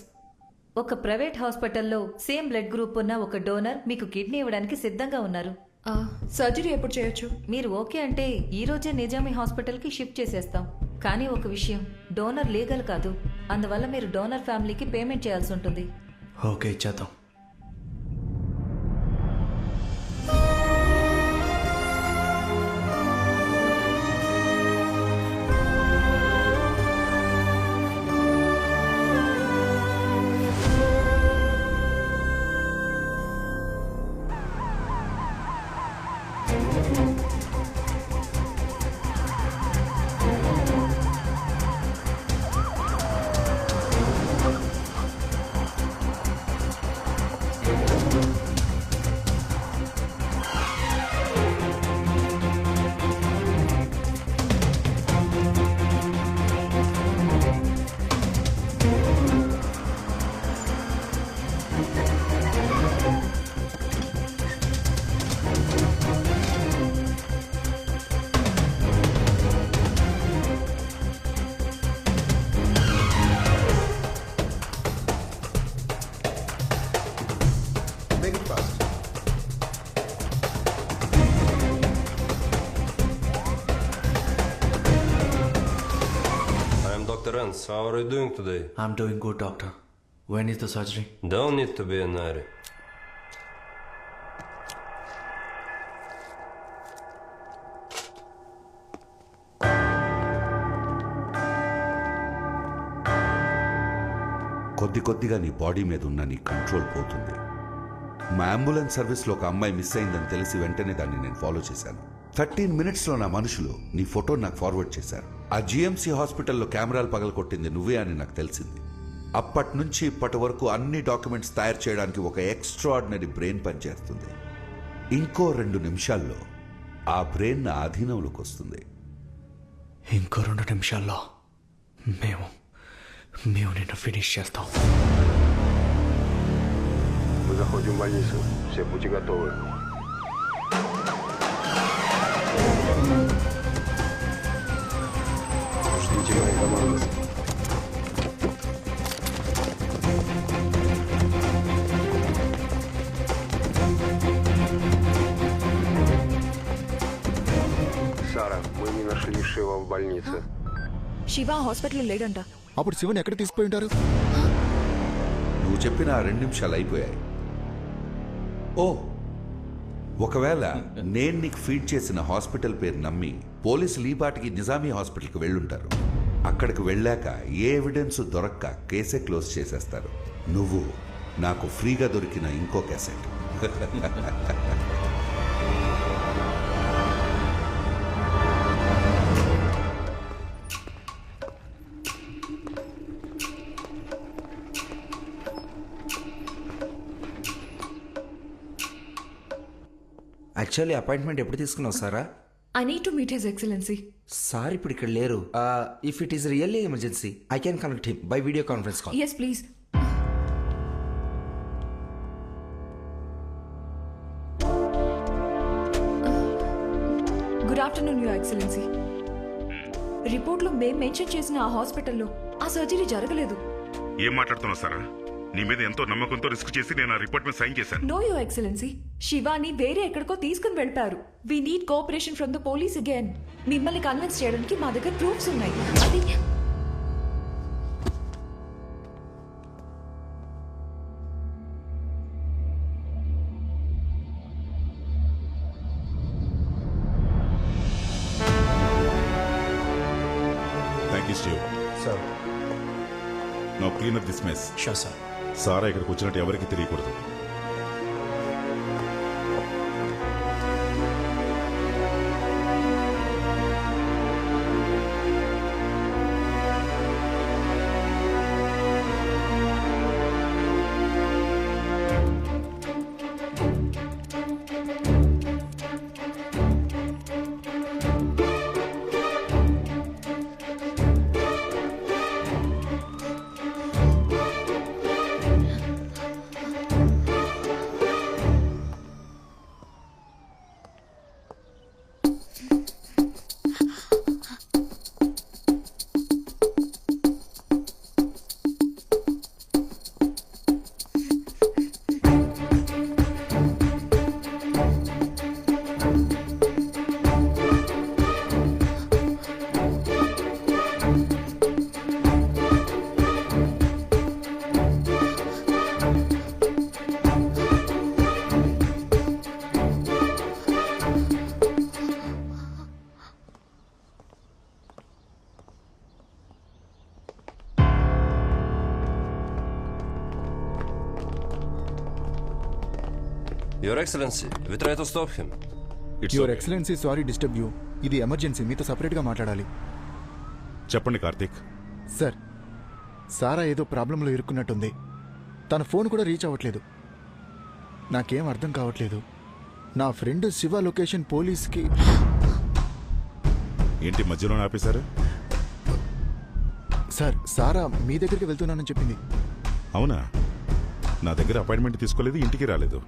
ఒక ప్రైవేట్ హాస్పిటల్లో సేమ్ బ్లడ్ గ్రూప్ ఉన్న ఒక డోనర్ మీకు కిడ్నీ ఇవ్వడానికి సిద్ధంగా ఉన్నారు. సర్జరీ ఎప్పుడు చేయొచ్చు? మీరు ఓకే అంటే ఈ రోజే నిజామీ హాస్పిటల్కి షిఫ్ట్ చేసేస్తాం. కానీ ఒక విషయం, డోనర్ లీగల్ కాదు. అందువల్ల మీరు డోనర్ ఫ్యామిలీకి పేమెంట్ చేయాల్సి ఉంటుంది. ఓకే, ఇచ్చేద్దాం. Dr. Hans. How are you doing today? I'm doing good, doctor. When is the surgery? Don't need to be in a hurry. కొద్ది కొద్దిగా నీ బాడీ మీద ఉన్న నీ కంట్రోల్ పోతుంది. మా అంబులెన్స్ సర్వీస్లో ఒక అమ్మాయి మిస్ అయిందని తెలిసి వెంటనే దాన్ని నేను ఫాలో చేశాను. 13 మినిట్స్లో నా మనుషులు నీ ఫోటో నాకు ఫార్వర్డ్ చేశారు. ఆ జిఎంసీ హాస్పిటల్లో కెమెరాలు పగలకొట్టింది నువ్వే అని నాకు తెలిసింది. అప్పటి నుంచి ఇప్పటి వరకు అన్ని డాక్యుమెంట్స్ తయారు చేయడానికి ఒక ఎక్స్ట్రాడినరీ బ్రెయిన్ పనిచేస్తుంది. ఇంకో 2 నిమిషాల్లో ఆ బ్రెయిన్ నా అధీనంలోకి వస్తుంది. ఇంకో 2 నిమిషాల్లో మేము నిన్ను ఫినిష్ చేస్తాం. Мы заходим в больницу. Все, будьте готовы. Ждите моей команды. Сара, мы не нашли Шива в больнице. శివ హాస్పిటల్లో లేడంట. అప్పుడు శివన్ ఎక్కడ తీసుకుపోయి ఉంటారు? నువ్వు చెప్పిన ఆ 2 నిమిషాలు అయిపోయాయి. ఓ, ఒకవేళ నేను నీకు ఫీడ్ చేసిన హాస్పిటల్ పేరు నమ్మి పోలీసులు ఈ పాటికి నిజామీ హాస్పిటల్కి వెళ్ళుంటారు. అక్కడికి వెళ్ళాక ఏ ఎవిడెన్స్ దొరక్క కేసే క్లోజ్ చేసేస్తారు. నువ్వు నాకు ఫ్రీగా దొరికిన ఇంకో క్యాసెట్. యాక్చువల్లీ అపాయింట్మెంట్ ఎప్పుడు తీసుకున్నావు Sara? I need to meet his excellency. Sir ఇప్పుడు ఇక్కడ లేరు. If it is really emergency I can connect him by video conference call. Yes please. Good afternoon your excellency. రిపోర్ట్లో మేం మెన్షన్ చేసిన ఆ హాస్పిటల్లో ఆ సర్జరీ జరగలేదు. ఏం మాట్లాడుతున్నావు సారా? నీ మీద ఎంతో నమ్మకంతో రిస్క్ చేసి నేను ఆ రిపోర్ట్ మీద సైన్ చేశాను. నో యువర్ ఎక్సలెన్సీ, శివాని వేరే ఎక్కడికో తీసుకుని వెళ్ళిపారు. We need cooperation from the police again. మిమ్మల్ని కన్విన్స్ చేయడానికి మా దగ్గర ప్రూఫ్స్ ఉన్నాయి. అది thank you Steve. Sir now clean up this mess. Sure sir. Sara ఇక్కడికి వచ్చినట్టు ఎవరికి తెలియకూడదు. Your Excellency, we try to stop him. Your excellency sorry disturb you. ఇది ఎమర్జెన్సీ, మీతో సపరేట్గా మాట్లాడాలి. చెప్పండి కార్తీక్. సార్, సారా ఏదో ప్రాబ్లంలో ఇరుక్కున్నట్టుంది. తన ఫోన్ కూడా రీచ్ అవ్వట్లేదు. నాకేం అర్థం కావట్లేదు. నా ఫ్రెండ్ శివ లొకేషన్ పోలీస్కి. ఏంటి మధ్యలో ఆపేశారు? సార్, సారా మీ దగ్గరికి వెళ్తున్నానని చెప్పింది. అవునా? నా దగ్గర అపాయింట్మెంట్ తీసుకోలేదు, ఇంటికి రాలేదు.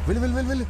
వెళ్ళు వెళ్ళు వెళ్ళు వెళ్ళు.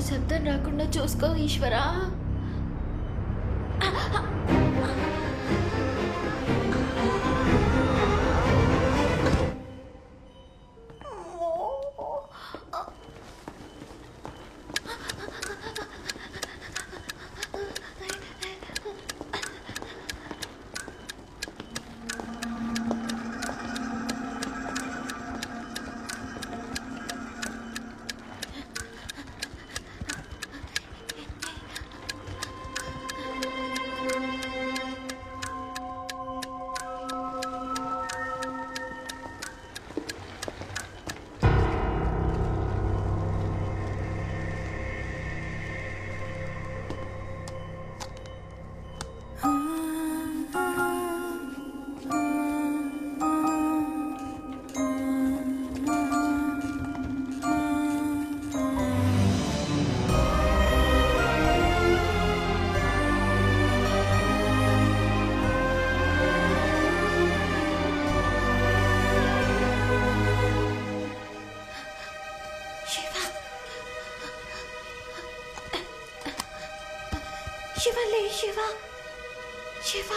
శబ్దం రాకుండా చూసుకో ఈశ్వరా. శివ లే శివ శివ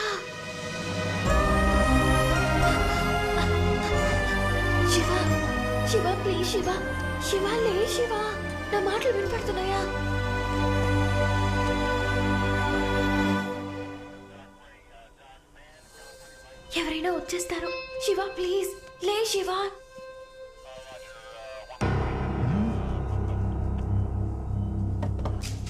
శివ శివ ప్లీజ్ శివ శివ లే శివ నా మాటలు వినపడుతున్నాయా? ఎవరైనా వచ్చేస్తారు. శివ ప్లీజ్ లే శివ.